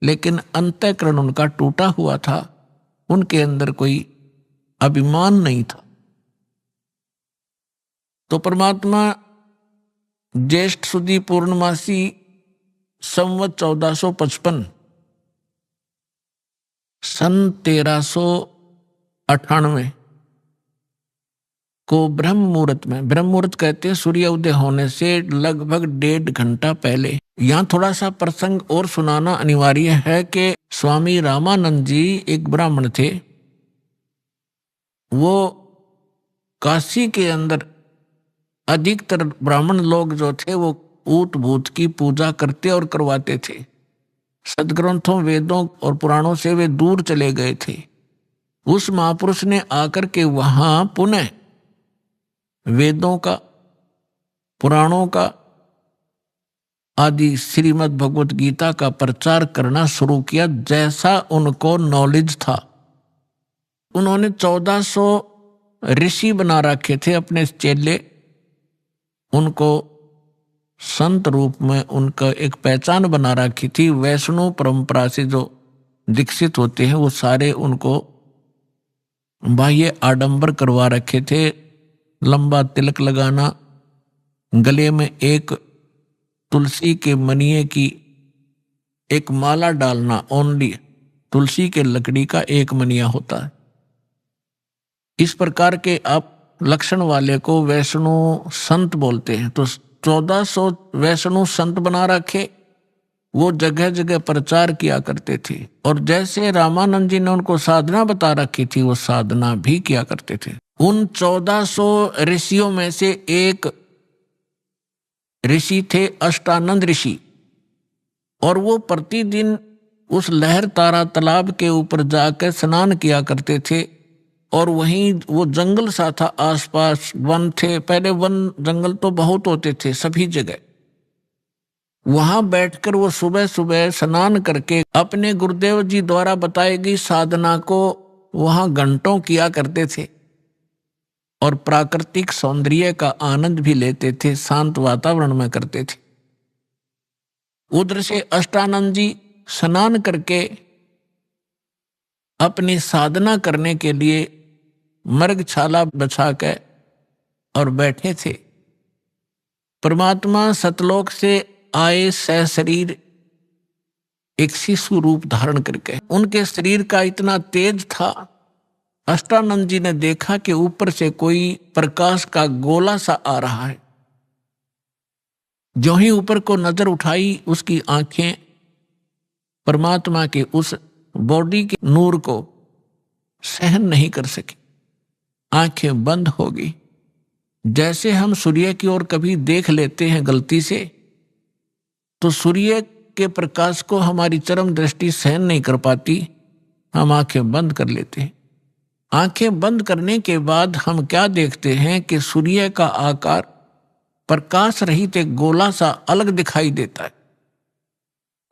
लेकिन अंतःकरण उनका टूटा हुआ था, उनके अंदर कोई अभिमान नहीं था। तो परमात्मा ज्येष्ठ सुदी पूर्णमासी संवत 1455 सन 1398 को ब्रह्म मुहूर्त में, ब्रह्म मुहूर्त कहते हैं सूर्य उदय होने से लगभग 1.5 घंटा पहले। यहाँ थोड़ा सा प्रसंग और सुनाना अनिवार्य है कि स्वामी रामानंद जी एक ब्राह्मण थे। वो काशी के अंदर अधिकतर ब्राह्मण लोग जो थे वो ऊत भूत की पूजा करते और करवाते थे। सदग्रंथों, वेदों और पुराणों से वे दूर चले गए थे। उस महापुरुष ने आकर के वहां पुनः वेदों का, पुराणों का आदि श्रीमद् भगवत गीता का प्रचार करना शुरू किया, जैसा उनको नॉलेज था। उन्होंने 1400 ऋषि बना रखे थे अपने चेले, उनको संत रूप में उनका एक पहचान बना रखी थी। वैष्णव परंपरा से जो दीक्षित होते हैं वो सारे उनको बाह्य आडंबर करवा रखे थे। लंबा तिलक लगाना, गले में एक तुलसी के मनिये की एक माला डालना, ओनली तुलसी के लकड़ी का एक मनिया होता है। इस प्रकार के आप लक्षण वाले को वैष्णव संत बोलते हैं। तो 1400 वैष्णव संत बना रखे, वो जगह जगह प्रचार किया करते थे। और जैसे रामानंद जी ने उनको साधना बता रखी थी, वो साधना भी किया करते थे। उन 1400 ऋषियों में से एक ऋषि थे अष्टानंद ऋषि, और वो प्रतिदिन उस लहर तारा तालाब के ऊपर जाकर स्नान किया करते थे। और वहीं वो जंगल सा था, आसपास वन थे, पहले वन जंगल तो बहुत होते थे सभी जगह। वहां बैठकर वो सुबह सुबह स्नान करके अपने गुरुदेव जी द्वारा बताई गई साधना को वहां घंटों किया करते थे और प्राकृतिक सौंदर्य का आनंद भी लेते थे, शांत वातावरण में करते थे। उधर से अष्टानंद जी स्नान करके अपनी साधना करने के लिए मृगछाला बिछा के और बैठे थे। परमात्मा सतलोक से आए सशरीर एक शिशु रूप धारण करके, उनके शरीर का इतना तेज था, अष्टानंद जी ने देखा कि ऊपर से कोई प्रकाश का गोला सा आ रहा है। जो ही ऊपर को नजर उठाई, उसकी आंखें परमात्मा के उस बॉडी के नूर को सहन नहीं कर सकी, आंखें बंद हो गई। जैसे हम सूर्य की ओर कभी देख लेते हैं गलती से, तो सूर्य के प्रकाश को हमारी चरम दृष्टि सहन नहीं कर पाती, हम आंखें बंद कर लेते हैं। आंखें बंद करने के बाद हम क्या देखते हैं कि सूर्य का आकार प्रकाश रहित एक गोला सा अलग दिखाई देता है,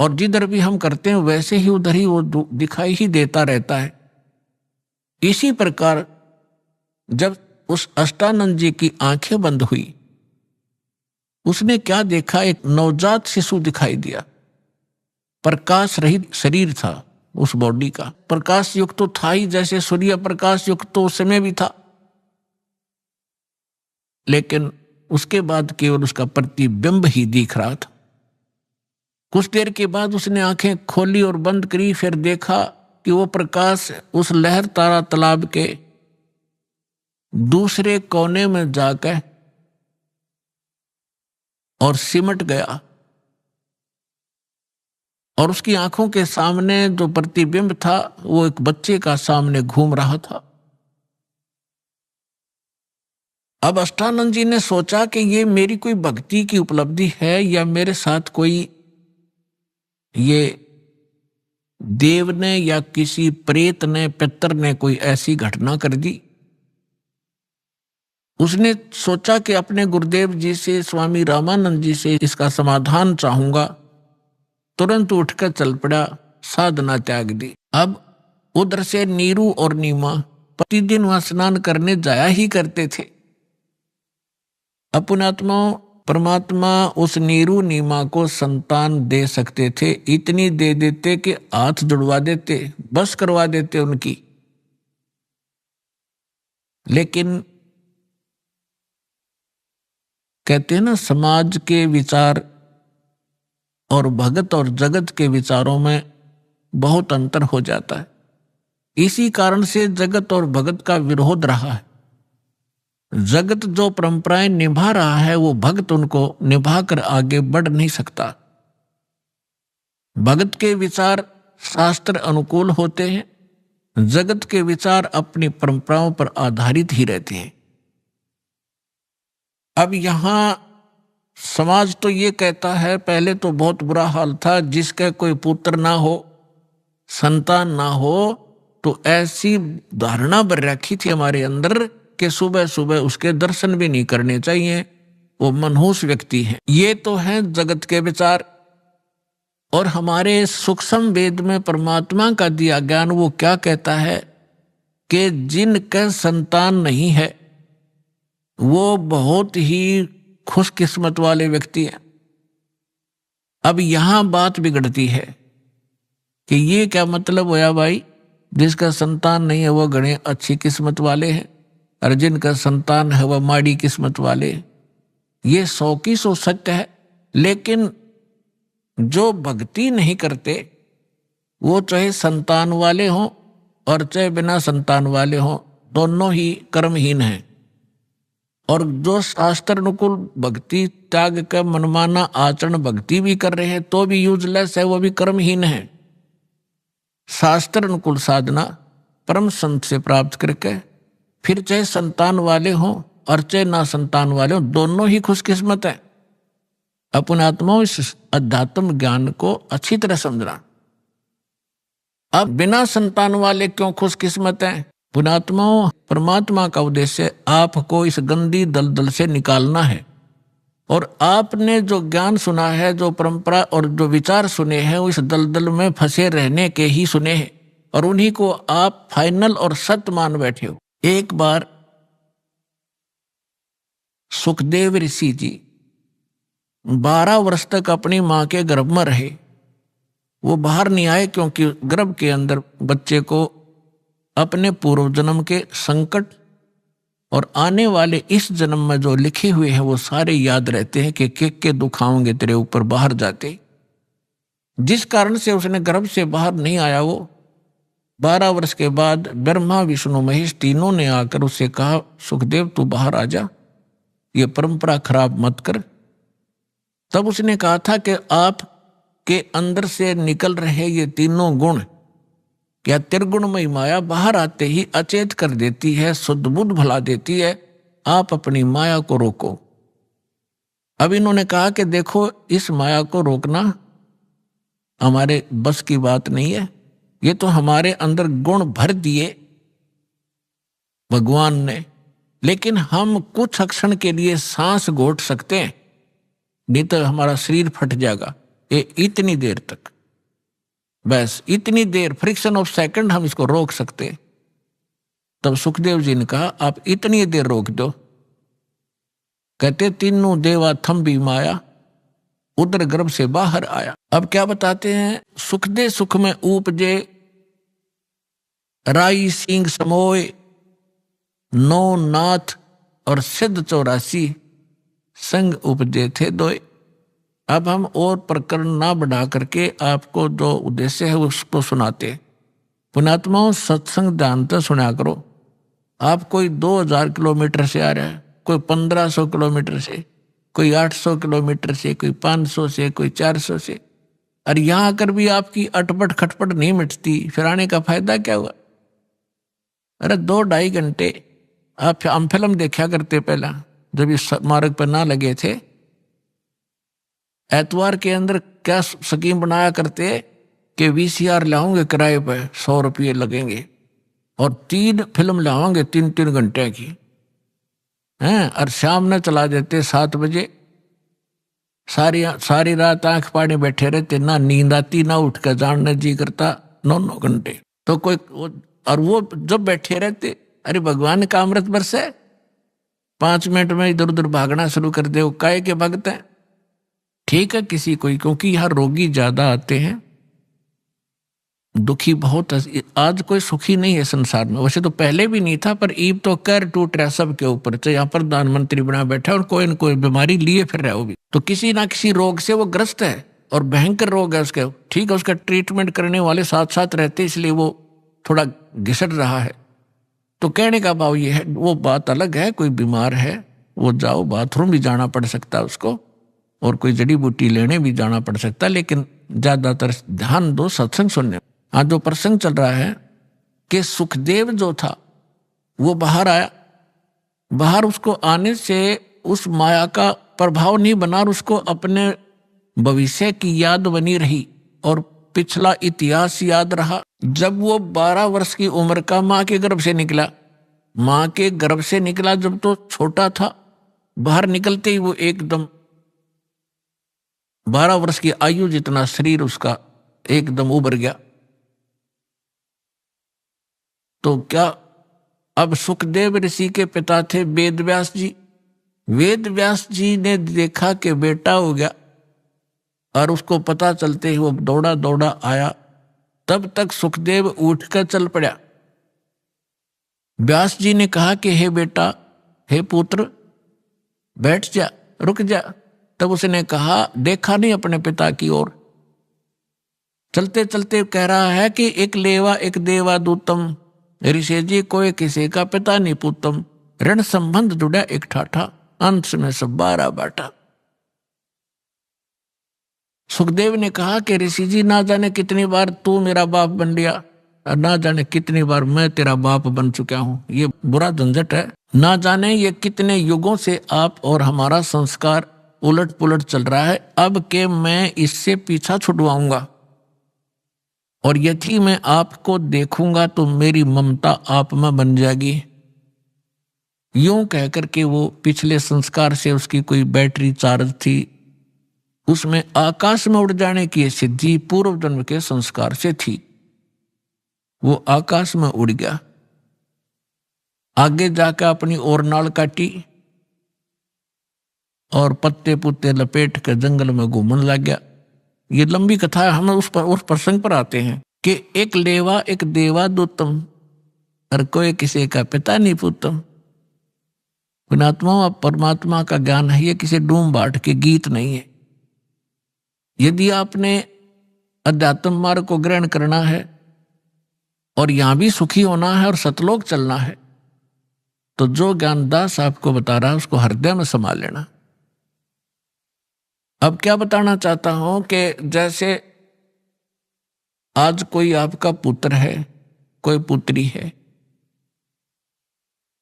और जिधर भी हम करते हैं वैसे ही उधर ही वो दिखाई ही देता रहता है। इसी प्रकार जब उस अष्टानंद जी की आंखें बंद हुई, उसने क्या देखा, एक नवजात शिशु दिखाई दिया। प्रकाश रहित शरीर था उस बॉडी का, प्रकाश युक्त तो था ही, जैसे सूर्य प्रकाश युक्त तो उस समय भी था, लेकिन उसके बाद केवल उसका प्रतिबिंब ही दिख रहा था। कुछ देर के बाद उसने आंखें खोली और बंद करी, फिर देखा कि वो प्रकाश उस लहर तारा तालाब के दूसरे कोने में जाकर और सिमट गया, और उसकी आंखों के सामने जो प्रतिबिंब था वो एक बच्चे का सामने घूम रहा था। अब अष्टानंद जी ने सोचा कि ये मेरी कोई भक्ति की उपलब्धि है या मेरे साथ कोई ये देव ने या किसी प्रेत ने, पितर ने कोई ऐसी घटना कर दी। उसने सोचा कि अपने गुरुदेव जी से, स्वामी रामानंद जी से इसका समाधान चाहूंगा। तुरंत उठकर चल पड़ा, साधना त्याग दी। अब उधर से नीरू और नीमा प्रतिदिन वहां स्नान करने जाया ही करते थे। अपनात्मा परमात्मा उस नीरू नीमा को संतान दे सकते थे, इतनी दे देते कि हाथ जुड़वा देते, बस करवा देते उनकी। लेकिन कहते हैं ना, समाज के विचार और भगत और जगत के विचारों में बहुत अंतर हो जाता है। इसी कारण से जगत और भगत का विरोध रहा है। जगत जो परंपराएं निभा रहा है वो भक्त उनको निभाकर आगे बढ़ नहीं सकता। भगत के विचार शास्त्र अनुकूल होते हैं, जगत के विचार अपनी परंपराओं पर आधारित ही रहते हैं। अब यहां समाज तो ये कहता है, पहले तो बहुत बुरा हाल था, जिसका कोई पुत्र ना हो, संतान ना हो, तो ऐसी धारणा बन रखी थी हमारे अंदर कि सुबह सुबह उसके दर्शन भी नहीं करने चाहिए, वो मनहूस व्यक्ति है। ये तो है जगत के विचार। और हमारे सूक्ष्म वेद में परमात्मा का दिया ज्ञान वो क्या कहता है कि जिनका संतान नहीं है वो बहुत ही खुशकिस्मत वाले व्यक्ति हैं। अब यहां बात बिगड़ती है कि ये क्या मतलब होया भाई, जिसका संतान नहीं है वो गणे अच्छी किस्मत वाले हैं और जिनका संतान है वह माड़ी किस्मत वाले। ये 100% सत्य है। लेकिन जो भक्ति नहीं करते वो चाहे संतान वाले हों और चाहे बिना संतान वाले हों, दोनों ही कर्महीन हैं। और जो शास्त्र अनुकूल भक्ति त्याग कर मनमाना आचरण भक्ति भी कर रहे हैं तो भी यूजलेस है, वो भी कर्महीन है। शास्त्र अनुकूल साधना परम संत से प्राप्त करके फिर चाहे संतान वाले हों और चाहे ना संतान वाले हों, दोनों ही खुशकिस्मत है। अपने आत्मा इस अध्यात्म ज्ञान को अच्छी तरह समझना। अब बिना संतान वाले क्यों खुशकिस्मत है? पुणात्माओं, परमात्मा का उद्देश्य आपको इस गंदी दलदल से निकालना है। और आपने जो ज्ञान सुना है, जो परंपरा और जो विचार सुने हैं, वो इस दलदल में फंसे रहने के ही सुने हैं और उन्हीं को आप फाइनल और सत्य मान बैठे हो। एक बार सुखदेव ऋषि जी 12 वर्ष तक अपनी मां के गर्भ में रहे। वो बाहर नहीं आए क्योंकि गर्भ के अंदर बच्चे को अपने पूर्व जन्म के संकट और आने वाले इस जन्म में जो लिखे हुए हैं वो सारे याद रहते हैं कि के दुख आएंगे तेरे ऊपर बाहर जाते। जिस कारण से उसने गर्भ से बाहर नहीं आया। वो 12 वर्ष के बाद ब्रह्मा विष्णु महेश तीनों ने आकर उससे कहा, सुखदेव तू बाहर आ जा, ये परंपरा खराब मत कर। तब उसने कहा था कि आप के अंदर से निकल रहे ये तीनों गुण, क्या त्रिगुणमयी माया बाहर आते ही अचेत कर देती है, शुद्ध बुद्ध भला देती है। आप अपनी माया को रोको। अब इन्होंने कहा कि देखो, इस माया को रोकना हमारे बस की बात नहीं है। ये तो हमारे अंदर गुण भर दिए भगवान ने, लेकिन हम कुछ क्षण के लिए सांस घोट सकते हैं, नहीं तो हमारा शरीर फट जाएगा। ये इतनी देर तक, बस इतनी देर, फ्रिक्शन ऑफ सेकंड हम इसको रोक सकते। तब सुखदेव जी ने कहा, आप इतनी देर रोक दो। कहते तीनों देवा थम भी माया, उदर गर्भ से बाहर आया। अब क्या बताते हैं, सुख दे सुख में उपजे, राई सिंह समोय, नौ नाथ और सिद्ध 84 संग उपजे थे दोए। अब हम और प्रकरण ना बढ़ा करके आपको जो उद्देश्य है उसको सुनाते। पुणात्माओं, सत्संग ध्यान सुना करो। आप कोई 2000 किलोमीटर से आ रहा है, कोई 1500 किलोमीटर से, कोई 800 किलोमीटर से, कोई 500 से, कोई 400 से, और यहां आकर भी आपकी अटपट खटपट नहीं मिटती, फिर आने का फायदा क्या हुआ? अरे 2-2.5 घंटे हम फिल्म देखा करते पहला, जब इस मार्ग पर ना लगे थे। एतवार के अंदर क्या स्कीम बनाया करते कि VCR लाओगे किराए पे, 100 रुपये लगेंगे और 3 फिल्म लाओगे 3-3 घंटे की हैं, और शाम में चला देते 7 बजे। सारी रात आंख पाड़े बैठे रहते, ना नींद आती, ना उठ कर जानने जी करता 9 घंटे। तो और वो जब बैठे रहते, अरे भगवान का अमृत बरसे, 5 मिनट में इधर उधर भागना शुरू कर दे, वो काहे के भगते हैं। ठीक है किसी कोई, क्योंकि यहाँ रोगी ज्यादा आते हैं, दुखी बहुत। आज कोई सुखी नहीं है संसार में, वैसे तो पहले भी नहीं था, पर ईब तो कर टूट रहा सबके ऊपर। तो यहाँ प्रधानमंत्री बना बैठा और कोई न कोई बीमारी लिए फिर रहा है, वो भी तो किसी ना किसी रोग से वो ग्रस्त है, और भयंकर रोग है उसके। ठीक है, उसका ट्रीटमेंट करने वाले साथ साथ रहते, इसलिए वो थोड़ा घिसट रहा है। तो कहने का भाव ये है, वो बात अलग है, कोई बीमार है वो जाओ, बाथरूम भी जाना पड़ सकता है उसको, और कोई जड़ी बूटी लेने भी जाना पड़ सकता है, लेकिन ज्यादातर ध्यान दो सत्संग सुनने। आज जो प्रसंग चल रहा है कि सुखदेव जो था वो बाहर आया, बाहर उसको आने से उस माया का प्रभाव नहीं बना, और उसको अपने भविष्य की याद बनी रही और पिछला इतिहास याद रहा। जब वो 12 वर्ष की उम्र का माँ के गर्भ से निकला, माँ के गर्भ से निकला जब तो छोटा था, बाहर निकलते ही वो एकदम 12 वर्ष की आयु जितना शरीर उसका एकदम उभर गया। तो क्या अब सुखदेव ऋषि के पिता थे वेद व्यास जी। वेद व्यास जी ने देखा कि बेटा हो गया, और उसको पता चलते ही वो दौड़ा दौड़ा आया। तब तक सुखदेव उठकर चल पड़ा। व्यास जी ने कहा कि हे बेटा, हे पुत्र, बैठ जा, रुक जा। तब उसने कहा, देखा नहीं अपने पिता की ओर, चलते चलते कह रहा है कि एक लेवा एक देवा दूतम, ऋषि जी कोई किसी का पिता नहीं पूतम, ऋण संबंध जुड़ा एक ठाठा, अंश में सब 12 बाटा। सुखदेव ने कहा कि ऋषि जी, ना जाने कितनी बार तू मेरा बाप बन लिया, और ना जाने कितनी बार मैं तेरा बाप बन चुका हूं। ये बुरा झंझट है। ना जाने ये कितने युगों से आप और हमारा संस्कार उलट पुलट चल रहा है। अब के मैं इससे पीछा छुड़वाऊंगा, और यदि मैं आपको देखूंगा तो मेरी ममता आप में बन जाएगी। यूं कहकर के वो पिछले संस्कार से उसकी कोई बैटरी चार्ज थी, उसमें आकाश में उड़ जाने की सिद्धि पूर्व जन्म के संस्कार से थी। वो आकाश में उड़ गया, आगे जाकर अपनी ओरनाल काटी और पत्ते पुत्ते लपेट कर जंगल में घूमने लग गया। ये लंबी कथा है, हम उस प्रसंग पर आते हैं कि एक लेवा एक देवा दूतम, और कोई किसी का पिता नहीं पूतम। पुणात्मा और परमात्मा का ज्ञान है, ये किसी डूम बाट के गीत नहीं है। यदि आपने अध्यात्म मार्ग को ग्रहण करना है और यहां भी सुखी होना है और सतलोक चलना है, तो जो ज्ञानदास आपको बता रहा है उसको हृदय में संभाल लेना। अब क्या बताना चाहता हूं कि जैसे आज कोई आपका पुत्र है, कोई पुत्री है,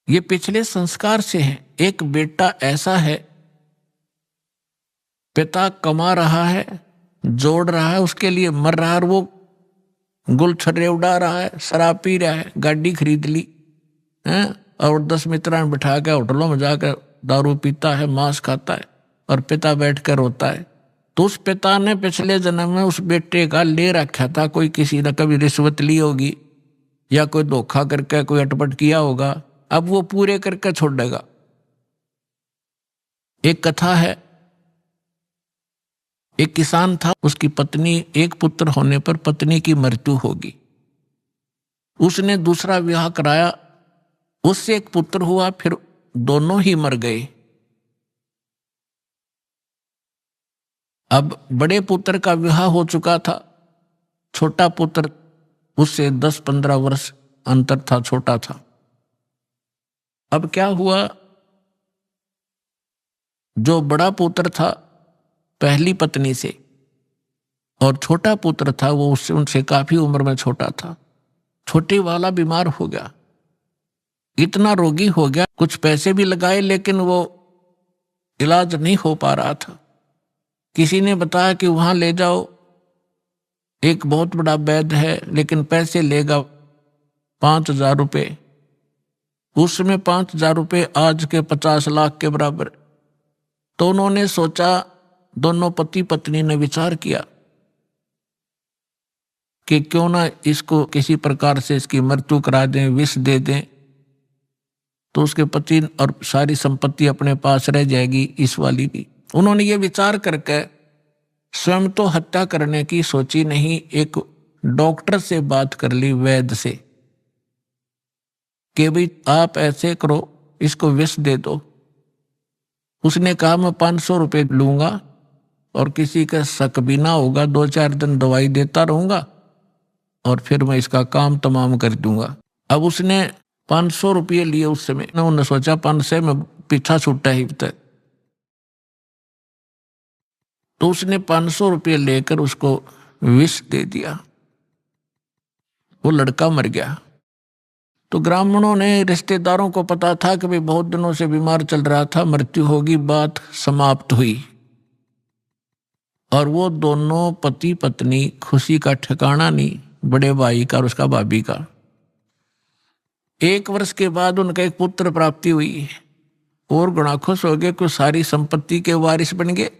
ये पिछले संस्कार से है। एक बेटा ऐसा है, पिता कमा रहा है, जोड़ रहा है, उसके लिए मर रहा है, और वो गुलछर्रे उड़ा रहा है, शराब पी रहा है, गाड़ी खरीद ली है, और 10 मित्रान बिठा के होटलों में जाकर दारू पीता है, मांस खाता है, और पिता बैठकर रोता है। तो उस पिता ने पिछले जन्म में उस बेटे का ले रखा था, कोई किसी ने कभी रिश्वत ली होगी या कोई धोखा करके कोई अटपट किया होगा, अब वो पूरे करके छोड़ेगा। एक कथा है, एक किसान था, उसकी पत्नी, एक पुत्र होने पर पत्नी की मृत्यु होगी। उसने दूसरा विवाह कराया, उससे एक पुत्र हुआ, फिर दोनों ही मर गए। अब बड़े पुत्र का विवाह हो चुका था, छोटा पुत्र उससे 10-15 वर्ष अंतर था, छोटा था। अब क्या हुआ, जो बड़ा पुत्र था पहली पत्नी से, और छोटा पुत्र था वो उससे उनसे काफी उम्र में छोटा था। छोटे वाला बीमार हो गया, इतना रोगी हो गया, कुछ पैसे भी लगाए लेकिन वो इलाज नहीं हो पा रहा था। किसी ने बताया कि वहां ले जाओ, एक बहुत बड़ा वैद्य है, लेकिन पैसे लेगा 5,000 रुपये। उसमें 5,000 रुपये आज के 50 लाख के बराबर। तो उन्होंने सोचा दोनों पति पत्नी ने विचार किया कि क्यों ना इसको किसी प्रकार से इसकी मृत्यु करा दें, विष दे दें, तो उसके पति और सारी संपत्ति अपने पास रह जाएगी, इस वाली भी। उन्होंने ये विचार करके स्वयं तो हत्या करने की सोची नहीं, एक डॉक्टर से बात कर ली, वैद्य से, कि भाई आप ऐसे करो, इसको विष दे दो। उसने कहा मैं 500 रुपये लूंगा और किसी का शक भी ना होगा, 2-4 दिन दवाई देता रहूंगा और फिर मैं इसका काम तमाम कर दूंगा। अब उसने 500 रुपये लिए उस समय, उन्होंने सोचा 500 में पीछा छूटा ही तक, तो उसने 500 रुपये लेकर उसको विष दे दिया। वो लड़का मर गया। तो ग्रामीणों ने, रिश्तेदारों को पता था कि भाई बहुत दिनों से बीमार चल रहा था, मृत्यु होगी, बात समाप्त हुई। और वो दोनों पति पत्नी खुशी का ठिकाना नहीं, बड़े भाई का और उसका भाभी का। 1 वर्ष के बाद उनका एक पुत्र प्राप्ति हुई और गुणा खुश हो गए कि सारी संपत्ति के वारिस बन गए।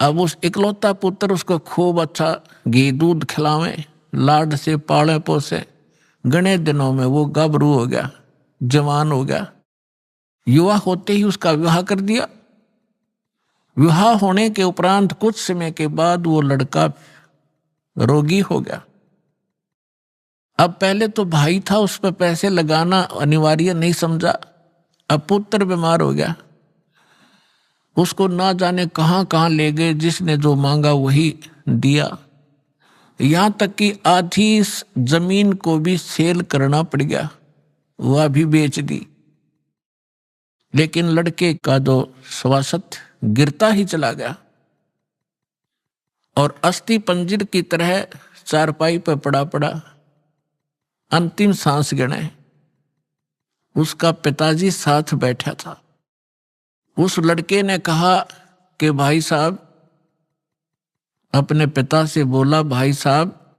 अब उस इकलौता पुत्र उसको खूब अच्छा घी दूध खिलावे, लाड से पाले पोसे। घने दिनों में वो गाभरू हो गया, जवान हो गया। युवा होते ही उसका विवाह कर दिया। विवाह होने के उपरांत कुछ समय के बाद वो लड़का रोगी हो गया। अब पहले तो भाई था, उस पर पैसे लगाना अनिवार्य नहीं समझा। अब पुत्र बीमार हो गया, उसको ना जाने कहां कहां ले गए, जिसने जो मांगा वही दिया। यहां तक कि आधी जमीन को भी सेल करना पड़ गया, वह भी बेच दी। लेकिन लड़के का जो स्वास्थ्य गिरता ही चला गया और अस्थि पंजर की तरह चारपाई पर पड़ा पड़ा अंतिम सांस गिने। उसका पिताजी साथ बैठा था। उस लड़के ने कहा कि भाई साहब, अपने पिता से बोला, भाई साहब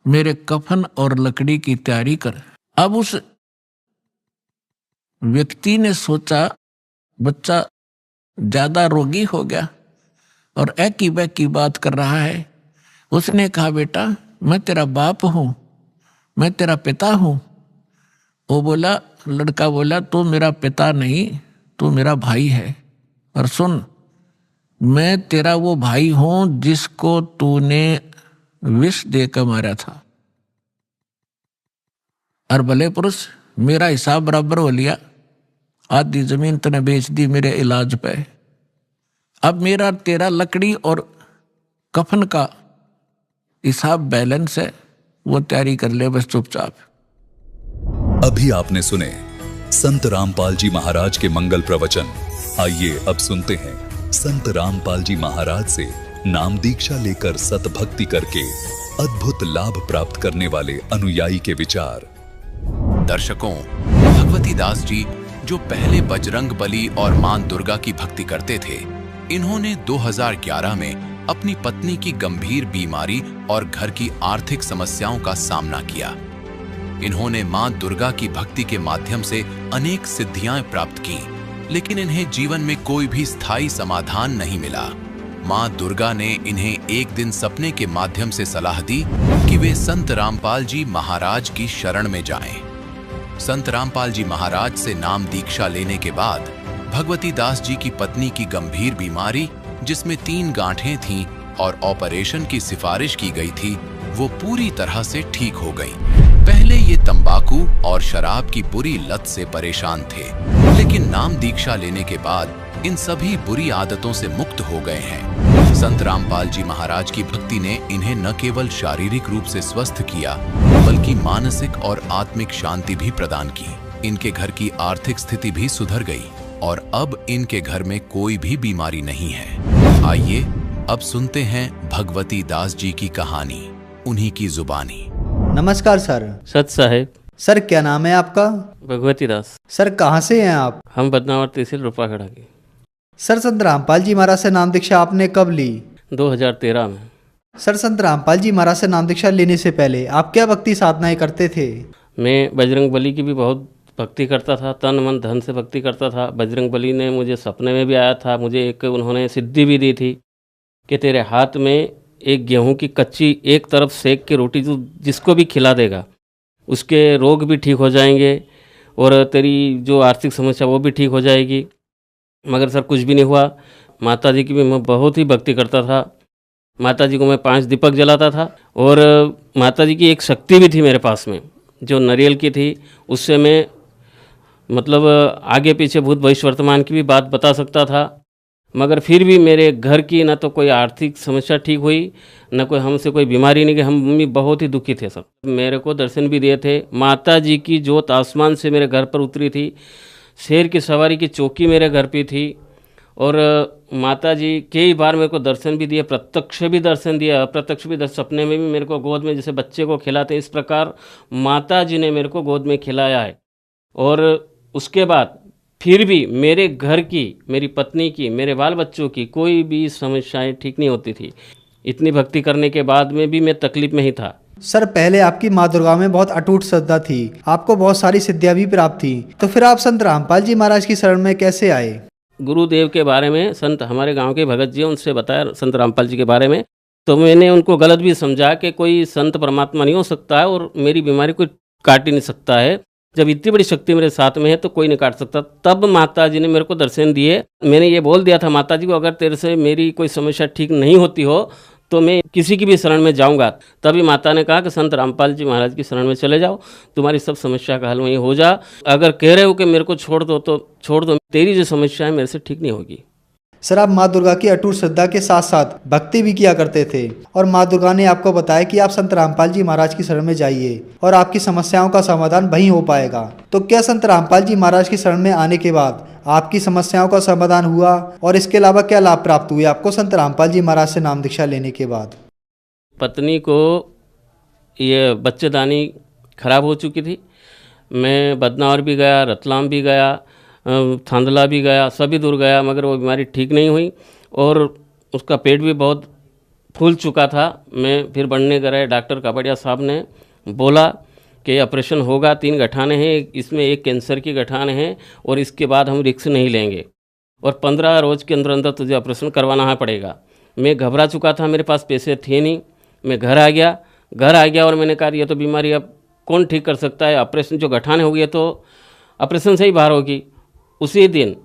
मेरे कफन और लकड़ी की तैयारी कर। अब उस व्यक्ति ने सोचा बच्चा ज्यादा रोगी हो गया और एकी बैकी बात कर रहा है। उसने कहा बेटा मैं तेरा बाप हूं, मैं तेरा पिता हूं। वो बोला, लड़का बोला तू मेरा पिता नहीं, तू मेरा भाई है। और सुन, मैं तेरा वो भाई हूं जिसको तूने विष देकर मारा था। और भले पुरुष मेरा हिसाब बराबर हो लिया, आधी जमीन तूने बेच दी मेरे इलाज पे। अब मेरा तेरा लकड़ी और कफन का हिसाब बैलेंस है, वो तैयारी कर ले बस चुपचाप। अभी आपने सुने संत रामपाल जी महाराज के मंगल प्रवचन। आइए अब सुनते हैं संत रामपाल जी महाराज से नाम दीक्षा लेकर सतभक्ति करके अद्भुत लाभ प्राप्त करने वाले अनुयायी के विचार। दर्शकों, भगवती दास जी जो पहले बजरंग बली और मां दुर्गा की भक्ति करते थे, इन्होंने 2011 में अपनी पत्नी की गंभीर बीमारी और घर की आर्थिक समस्याओं का सामना किया। इन्होंने मां दुर्गा की भक्ति के माध्यम से अनेक सिद्धियां प्राप्त की, लेकिन इन्हें जीवन में कोई भी स्थायी समाधान नहीं मिला। मां दुर्गा ने इन्हें एक दिन सपने के माध्यम से सलाह दी कि वे संत रामपाल जी महाराज की शरण में जाएं। संत रामपाल जी महाराज से नाम दीक्षा लेने के बाद भगवती दास जी की पत्नी की गंभीर बीमारी, जिसमें 3 गांठें थीं और ऑपरेशन की सिफारिश की गई थी, वो पूरी तरह से ठीक हो गईं। पहले ये तंबाकू और शराब की बुरी लत से परेशान थे, लेकिन नाम दीक्षा लेने के बाद इन सभी बुरी आदतों से मुक्त हो गए हैं। संत रामपाल जी महाराज की भक्ति ने इन्हें न केवल शारीरिक रूप से स्वस्थ किया, बल्कि मानसिक और आत्मिक शांति भी प्रदान की। इनके घर की आर्थिक स्थिति भी सुधर गई और अब इनके घर में कोई भी बीमारी नहीं है। आइए अब सुनते हैं भगवती दास जी की कहानी, उन्हीं की जुबानी। नमस्कार सर। सत साहेब। सर क्या नाम है आपका? भगवती दास। सर कहाँ से हैं आप? हम बदनावर तहसील रूपाखड़ा के। सर संत रामपाल जी महाराज से नाम दीक्षा आपने कब ली? 2013 में। सर संत रामपाल जी महाराज से नाम दीक्षा लेने से पहले आप क्या भक्ति साधनाएं करते थे? मैं बजरंग बली की भी बहुत भक्ति करता था, तन मन धन से भक्ति करता था। बजरंग बली ने मुझे सपने में भी आया था, मुझे एक उन्होंने सिद्धि भी दी थी कि तेरे हाथ में एक गेहूं की कच्ची एक तरफ सेक के रोटी जो जिसको भी खिला देगा उसके रोग भी ठीक हो जाएंगे और तेरी जो आर्थिक समस्या वो भी ठीक हो जाएगी। मगर सर कुछ भी नहीं हुआ। माता जी की भी मैं बहुत ही भक्ति करता था। माता जी को मैं 5 दीपक जलाता था और माता जी की एक शक्ति भी थी मेरे पास में जो नारियल की थी। उससे मैं मतलब आगे पीछे भूत भविष्य वर्तमान की भी बात बता सकता था। मगर फिर भी मेरे घर की ना तो कोई आर्थिक समस्या ठीक हुई, ना कोई हमसे कोई बीमारी नहीं गई। हम मम्मी बहुत ही दुखी थे सब। मेरे को दर्शन भी दिए थे। माता जी की जोत आसमान से मेरे घर पर उतरी थी। शेर की सवारी की चौकी मेरे घर पे थी और माता जी कई बार मेरे को दर्शन भी दिए, प्रत्यक्ष भी दर्शन दिया, अप्रत्यक्ष भी दर्शन। सपने में भी मेरे को गोद में जैसे बच्चे को खिलाते इस प्रकार माता जी ने मेरे को गोद में खिलाया है। और उसके बाद फिर भी मेरे घर की, मेरी पत्नी की, मेरे बाल बच्चों की कोई भी समस्याएं ठीक नहीं होती थी। इतनी भक्ति करने के बाद में भी मैं तकलीफ में ही था। सर पहले आपकी माँ दुर्गा में बहुत अटूट श्रद्धा थी, आपको बहुत सारी सिद्धियां भी प्राप्त थी, तो फिर आप संत रामपाल जी महाराज की शरण में कैसे आए? गुरुदेव के बारे में संत हमारे गांव के भगत जी उनसे बताया संत रामपाल जी के बारे में, तो मैंने उनको गलत भी समझा कि कोई संत परमात्मा नहीं हो सकता है और मेरी बीमारी कोई काट ही नहीं सकता है। जब इतनी बड़ी शक्ति मेरे साथ में है तो कोई नहीं काट सकता। तब माता जी ने मेरे को दर्शन दिए। मैंने ये बोल दिया था माता जी को, अगर तेरे से मेरी कोई समस्या ठीक नहीं होती हो तो मैं किसी की भी शरण में जाऊंगा। तभी माता ने कहा कि संत रामपाल जी महाराज की शरण में चले जाओ, तुम्हारी सब समस्या का हल वहीं हो जा। अगर कह रहे हो कि मेरे को छोड़ दो तो छोड़ दो, तेरी जो समस्या है मेरे से ठीक नहीं होगी। सर आप माँ दुर्गा की अटूट श्रद्धा के साथ साथ भक्ति भी किया करते थे और माँ दुर्गा ने आपको बताया कि आप संत रामपाल जी महाराज की शरण में जाइए और आपकी समस्याओं का समाधान वहीं हो पाएगा। तो क्या संत रामपाल जी महाराज की शरण में आने के बाद आपकी समस्याओं का समाधान हुआ और इसके अलावा क्या लाभ प्राप्त हुए आपको संत रामपाल जी महाराज से नाम दीक्षा लेने के बाद? पत्नी को ये बच्चेदानी खराब हो चुकी थी। मैं बदनावर भी गया, रतलाम भी गया, थांदला भी गया, सभी दूर गया, मगर वो बीमारी ठीक नहीं हुई और उसका पेट भी बहुत फूल चुका था। मैं फिर बढ़ने गए, डॉक्टर कापड़िया साहब ने बोला कि ऑपरेशन होगा, 3 गठाने हैं, इसमें एक कैंसर की गठान है और इसके बाद हम रिस्क नहीं लेंगे और 15 रोज़ के अंदर अंदर तुझे ऑपरेशन करवाना पड़ेगा। मैं घबरा चुका था, मेरे पास पैसे थे नहीं। मैं घर आ गया और मैंने कहा ये तो बीमारी अब कौन ठीक कर सकता है, ऑपरेशन जो गठाने हो गई तो ऑपरेशन से ही बाहर होगी। उसी दिन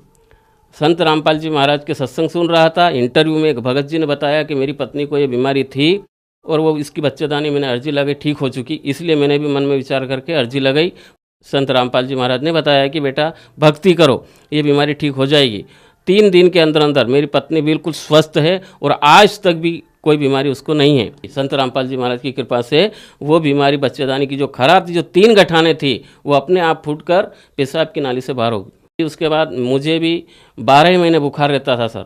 संत रामपाल जी महाराज के सत्संग सुन रहा था। इंटरव्यू में एक भगत जी ने बताया कि मेरी पत्नी को ये बीमारी थी और वो इसकी बच्चेदानी मैंने अर्जी लगाई, ठीक हो चुकी। इसलिए मैंने भी मन में विचार करके अर्जी लगाई। संत रामपाल जी महाराज ने बताया कि बेटा भक्ति करो, ये बीमारी ठीक हो जाएगी। 3 दिन के अंदर अंदर मेरी पत्नी बिल्कुल स्वस्थ है और आज तक भी कोई बीमारी उसको नहीं है। संत रामपाल जी महाराज की कृपा से वो बीमारी बच्चेदानी की जो खराब थी, जो 3 गठाने थी, वो अपने आप फूटकर पेशाब की नाली से बाहर हो गई। उसके बाद मुझे भी 12 महीने बुखार रहता था सर,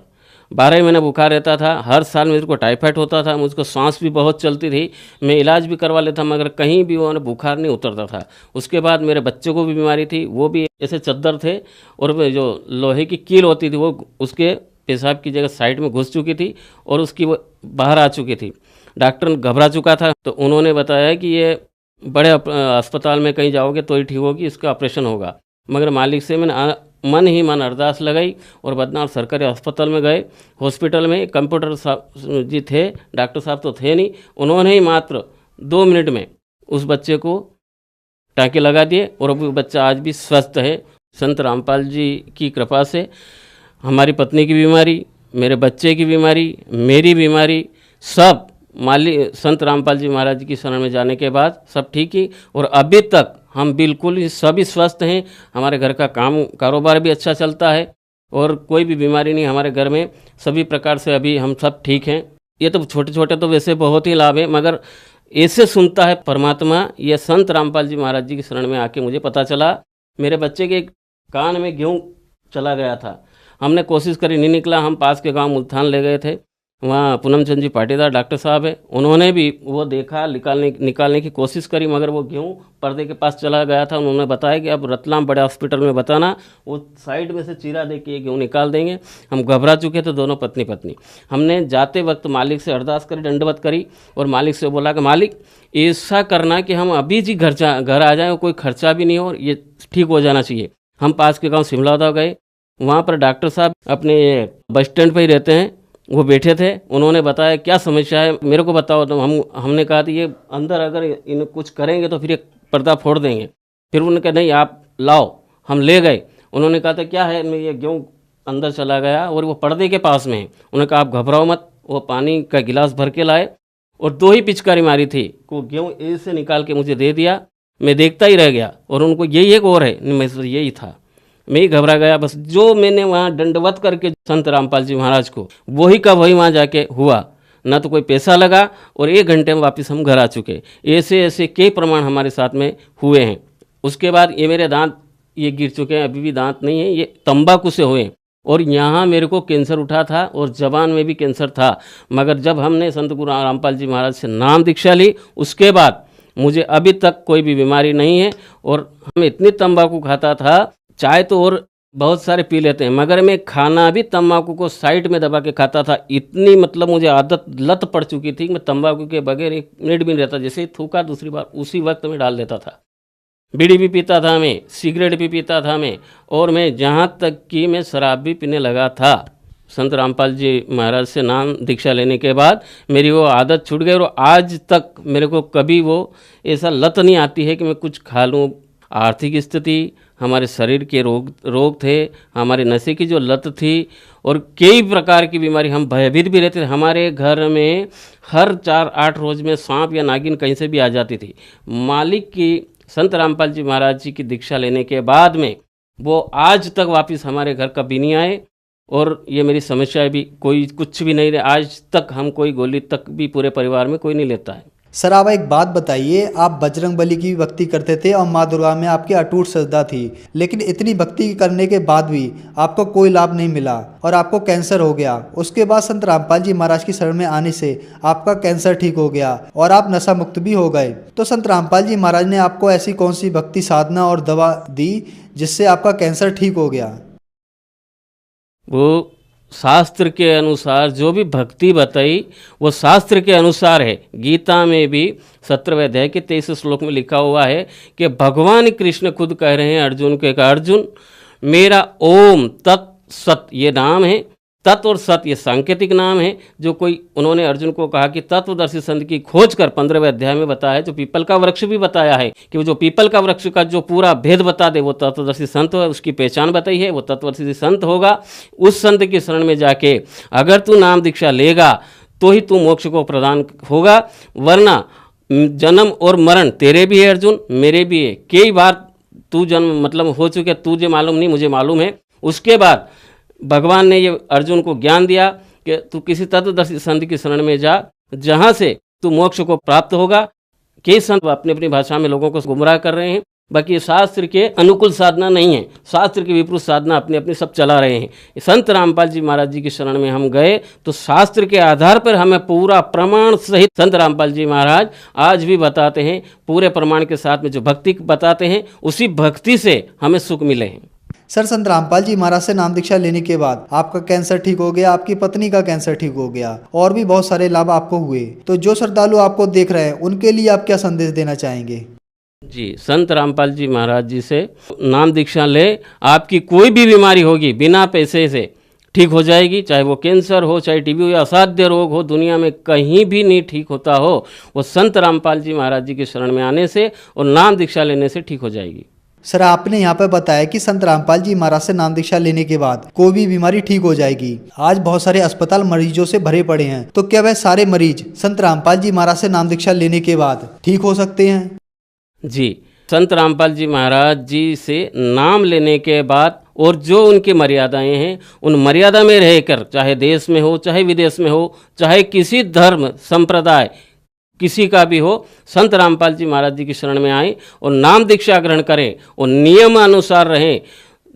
12 महीने बुखार रहता था। हर साल मेरे को टाइफाइड होता था, मुझको सांस भी बहुत चलती थी। मैं इलाज भी करवा लेता मगर कहीं भी वो बुखार नहीं उतरता था। उसके बाद मेरे बच्चे को भी बीमारी थी, वो भी ऐसे चद्दर थे और जो लोहे की कील होती थी वो उसके पेशाब की जगह साइड में घुस चुकी थी और उसकी वो बाहर आ चुकी थी। डॉक्टर घबरा चुका था तो उन्होंने बताया कि ये बड़े अस्पताल में कहीं जाओगे तो ही ठीक होगी, इसका ऑपरेशन होगा। मगर मालिक से मैंने मन ही मन अरदास लगाई और बदनाम सरकारी अस्पताल में गए। हॉस्पिटल में कंप्यूटर साहब जी थे, डॉक्टर साहब तो थे नहीं। उन्होंने ही मात्र 2 मिनट में उस बच्चे को टाँके लगा दिए और वो बच्चा आज भी स्वस्थ है। संत रामपाल जी की कृपा से हमारी पत्नी की बीमारी, मेरे बच्चे की बीमारी, मेरी बीमारी, सब संत रामपाल जी महाराज की शरण में जाने के बाद सब ठीक ही। और अभी तक हम बिल्कुल ही सभी स्वस्थ हैं। हमारे घर का कारोबार भी अच्छा चलता है और कोई भी बीमारी नहीं हमारे घर में, सभी प्रकार से अभी हम सब ठीक हैं। ये तो छोटे छोटे तो वैसे बहुत ही लाभ है, मगर ऐसे सुनता है परमात्मा। ये संत रामपाल जी महाराज जी की शरण में आके मुझे पता चला। मेरे बच्चे के कान में गेहूँ चला गया था, हमने कोशिश करी, नहीं निकला। हम पास के गांव मुल्तान ले गए थे, वहाँ पूनम चंद जी पाटीदार डॉक्टर साहब है, उन्होंने भी वो देखा, निकालने की कोशिश करी, मगर वो गेहूँ पर्दे के पास चला गया था। उन्होंने बताया कि अब रतलाम बड़े हॉस्पिटल में बताना, वो साइड में से चीरा दे के ये गेहूँ निकाल देंगे। हम घबरा चुके थे दोनों पत्नी पत्नी। हमने जाते वक्त मालिक से अरदास करी, दंडवत करी, और मालिक से बोला कि मालिक ऐसा करना कि हम अभी जी घर आ जाएँ, कोई खर्चा भी नहीं हो और ये ठीक हो जाना चाहिए। हम पास के गाँव सिमलादा गए, वहाँ पर डॉक्टर साहब अपने बस स्टैंड पर ही रहते हैं, वो बैठे थे। उन्होंने बताया क्या समस्या है मेरे को बताओ। तो हमने कहा कि ये अंदर अगर इन कुछ करेंगे तो फिर ये पर्दा फोड़ देंगे। फिर उन्होंने कहा नहीं आप लाओ, हम ले गए। उन्होंने कहा था क्या है, मैं ये गेहूँ अंदर चला गया और वो पर्दे के पास में है। उन्होंने कहा आप घबराओ मत। वो पानी का गिलास भर के लाए और 2 ही पिचकारी मारी थी, वो गेहूँ ऐसे निकाल के मुझे दे दिया। मैं देखता ही रह गया और उनको यही एक और है, मैं यही था, मैं ही घबरा गया। बस जो मैंने वहाँ दंडवत करके संत रामपाल जी महाराज को वही का वही वहाँ जाके हुआ, ना तो कोई पैसा लगा और 1 घंटे में वापस हम घर आ चुके। ऐसे ऐसे कई प्रमाण हमारे साथ में हुए हैं। उसके बाद ये मेरे दांत ये गिर चुके हैं, अभी भी दांत नहीं है, ये तंबाकू से हुए। और यहाँ मेरे को कैंसर उठा था और जबान में भी कैंसर था, मगर जब हमने संत गुरु रामपाल जी महाराज से नाम दीक्षा ली उसके बाद मुझे अभी तक कोई भी बीमारी नहीं है। और हम इतनी तंबाकू खाता था, चाय तो और बहुत सारे पी लेते हैं, मगर मैं खाना भी तंबाकू को साइड में दबा के खाता था। इतनी मतलब मुझे आदत लत पड़ चुकी थी कि मैं तंबाकू के बगैर 1 मिनट भी नहीं रहता। जैसे ही थूका दूसरी बार उसी वक्त में डाल देता था। बीड़ी भी पीता था मैं, सिगरेट भी पीता था मैं, और मैं जहाँ तक कि मैं शराब भी पीने लगा था। संत रामपाल जी महाराज से नाम दीक्षा लेने के बाद मेरी वो आदत छूट गई और आज तक मेरे को कभी वो ऐसा लत नहीं आती है कि मैं कुछ खा लूँ। आर्थिक स्थिति, हमारे शरीर के रोग थे, हमारे नशे की जो लत थी और कई प्रकार की बीमारी, हम भयभीत भी रहते थे। हमारे घर में हर 4-8 रोज में सांप या नागिन कहीं से भी आ जाती थी। मालिक की संत रामपाल जी महाराज जी की दीक्षा लेने के बाद में वो आज तक वापस हमारे घर कभी नहीं आए और ये मेरी समस्या भी कोई कुछ भी नहीं रहे। आज तक हम कोई गोली तक भी पूरे परिवार में कोई नहीं लेता है। सर आप एक बात बताइए, आप बजरंग बली की भक्ति करते थे और माँ दुर्गा में आपकी अटूट श्रद्धा थी, लेकिन इतनी भक्ति करने के बाद भी आपको कोई लाभ नहीं मिला और आपको कैंसर हो गया। उसके बाद संत रामपाल जी महाराज की शरण में आने से आपका कैंसर ठीक हो गया और आप नशा मुक्त भी हो गए। तो संत रामपाल जी महाराज ने आपको ऐसी कौन सी भक्ति साधना और दवा दी जिससे आपका कैंसर ठीक हो गया? वो शास्त्र के अनुसार जो भी भक्ति बताई वो शास्त्र के अनुसार है। गीता में भी 17वें अध्याय के 23 श्लोक में लिखा हुआ है कि भगवान कृष्ण खुद कह रहे हैं अर्जुन के, अर्जुन मेरा ओम तत् सत ये नाम है। तत्व और सत ये सांकेतिक नाम है जो कोई उन्होंने अर्जुन को कहा कि तत्वदर्शी संत की खोज कर 15वें अध्याय में बताया है। जो पीपल का वृक्ष भी बताया है कि वो जो पीपल का वृक्ष का जो पूरा भेद बता दे वो तत्वदर्शी संत है, उसकी पहचान बताई है, वो तत्वदर्शी संत होगा। उस संत की शरण में जाके अगर तू नाम दीक्षा लेगा तो ही तू मोक्ष को प्रदान होगा, वरना जन्म और मरण तेरे भी है अर्जुन, मेरे भी है। कई बार तू जन्म मतलब हो चुके, तुझे मालूम नहीं मुझे मालूम है। उसके बाद भगवान ने ये अर्जुन को ज्ञान दिया कि तू किसी तत्वदर्शी संत की शरण में जा, जहाँ से तू मोक्ष को प्राप्त होगा। कई संत अपनी अपनी भाषा में लोगों को गुमराह कर रहे हैं, बाकी शास्त्र के अनुकूल साधना नहीं है, शास्त्र के विपरीत साधना अपने अपने सब चला रहे हैं। संत रामपाल जी महाराज जी की शरण में हम गए तो शास्त्र के आधार पर हमें पूरा प्रमाण सहित संत रामपाल जी महाराज आज भी बताते हैं, पूरे प्रमाण के साथ में जो भक्ति बताते हैं उसी भक्ति से हमें सुख मिले हैं। सर संत रामपाल जी महाराज से नाम दीक्षा लेने के बाद आपका कैंसर ठीक हो गया, आपकी पत्नी का कैंसर ठीक हो गया और भी बहुत सारे लाभ आपको हुए। तो जो श्रद्धालु आपको देख रहे हैं उनके लिए आप क्या संदेश देना चाहेंगे? जी, संत रामपाल जी महाराज जी से नाम दीक्षा ले, आपकी कोई भी बीमारी होगी बिना पैसे से ठीक हो जाएगी। चाहे वो कैंसर हो, चाहे टीबी हो या असाध्य रोग हो, दुनिया में कहीं भी नहीं ठीक होता हो, वो संत रामपाल जी महाराज जी की शरण में आने से और नाम दीक्षा लेने से ठीक हो जाएगी। सर आपने यहाँ पर बताया कि संत रामपाल जी महाराज से नाम दीक्षा लेने के बाद कोई भी बीमारी ठीक हो जाएगी। आज बहुत सारे अस्पताल मरीजों से भरे पड़े हैं, तो क्या वह सारे मरीज संत रामपाल जी महाराज से नाम दीक्षा लेने के बाद ठीक हो सकते हैं? जी, संत रामपाल जी महाराज जी से नाम लेने के बाद और जो उनकी मर्यादाएं हैं उन मर्यादा में रहकर, चाहे देश में हो चाहे विदेश में हो, चाहे किसी धर्म संप्रदाय किसी का भी हो, संत रामपाल जी महाराज जी की शरण में आए और नाम दीक्षा ग्रहण करें और नियम अनुसार रहें।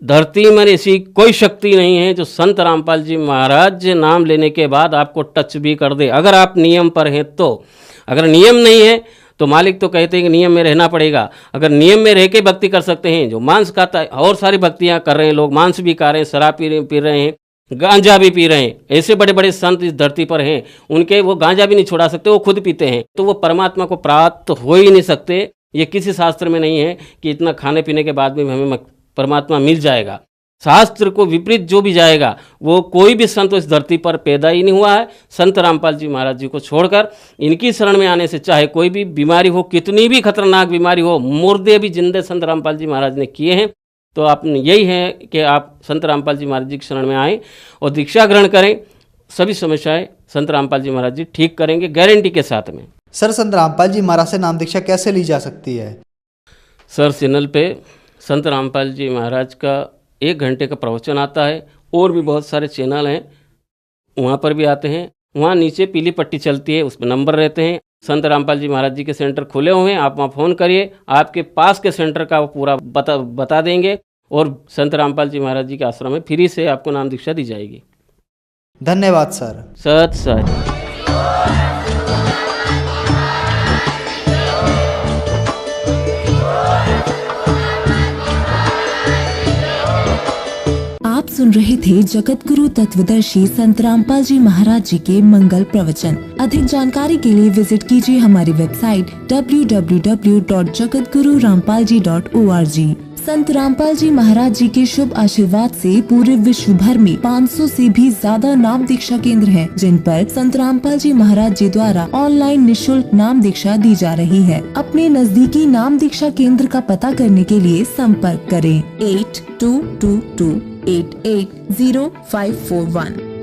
धरती में ऐसी कोई शक्ति नहीं है जो संत रामपाल जी महाराज नाम लेने के बाद आपको टच भी कर दे, अगर आप नियम पर हैं तो। अगर नियम नहीं है तो मालिक तो कहते हैं कि नियम में रहना पड़ेगा। अगर नियम में रह के भक्ति कर सकते हैं, जो मांस खाता है, और सारी भक्तियां कर रहे हैं लोग, मांस भी खा रहे हैं, शराब पी रहे हैं, गांजा भी पी रहे हैं, ऐसे बड़े बड़े संत इस धरती पर हैं, उनके वो गांजा भी नहीं छुड़ा सकते, वो खुद पीते हैं, तो वो परमात्मा को प्राप्त हो ही नहीं सकते। ये किसी शास्त्र में नहीं है कि इतना खाने पीने के बाद भी हमें परमात्मा मिल जाएगा। शास्त्र को विपरीत जो भी जाएगा वो कोई भी संत इस धरती पर पैदा ही नहीं हुआ है। संत रामपाल जी महाराज जी को छोड़कर इनकी शरण में आने से चाहे कोई भी बीमारी हो, कितनी भी खतरनाक बीमारी हो, मुर्दे भी जिंदे संत रामपाल जी महाराज ने किए हैं। तो आप यही है कि आप संत रामपाल जी महाराज जी की शरण में आएँ और दीक्षा ग्रहण करें। सभी समस्याएं संत रामपाल जी महाराज जी ठीक करेंगे, गारंटी के साथ में। सर, संत रामपाल जी महाराज से नाम दीक्षा कैसे ली जा सकती है? सर, चैनल पे संत रामपाल जी महाराज का 1 घंटे का प्रवचन आता है, और भी बहुत सारे चैनल हैं, वहाँ पर भी आते हैं। वहाँ नीचे पीली पट्टी चलती है, उस पर नंबर रहते हैं। संत रामपाल जी महाराज जी के सेंटर खुले हुए हैं, आप वहाँ फ़ोन करिए, आपके पास के सेंटर का वो पूरा बता देंगे, और संत रामपाल जी महाराज जी के आश्रम में फ्री से आपको नाम दीक्षा दी जाएगी। धन्यवाद सर। सत सत। आप सुन रहे थे जगत गुरु तत्वदर्शी संत रामपाल जी महाराज जी के मंगल प्रवचन। अधिक जानकारी के लिए विजिट कीजिए हमारी वेबसाइट www.jagatgururampalji.org। संत रामपाल जी महाराज जी के शुभ आशीर्वाद से पूरे विश्व भर में 500 से भी ज्यादा नाम दीक्षा केंद्र हैं, जिन पर संत रामपाल जी महाराज जी द्वारा ऑनलाइन निःशुल्क नाम दीक्षा दी जा रही है। अपने नजदीकी नाम दीक्षा केंद्र का पता करने के लिए संपर्क करें 8222880541।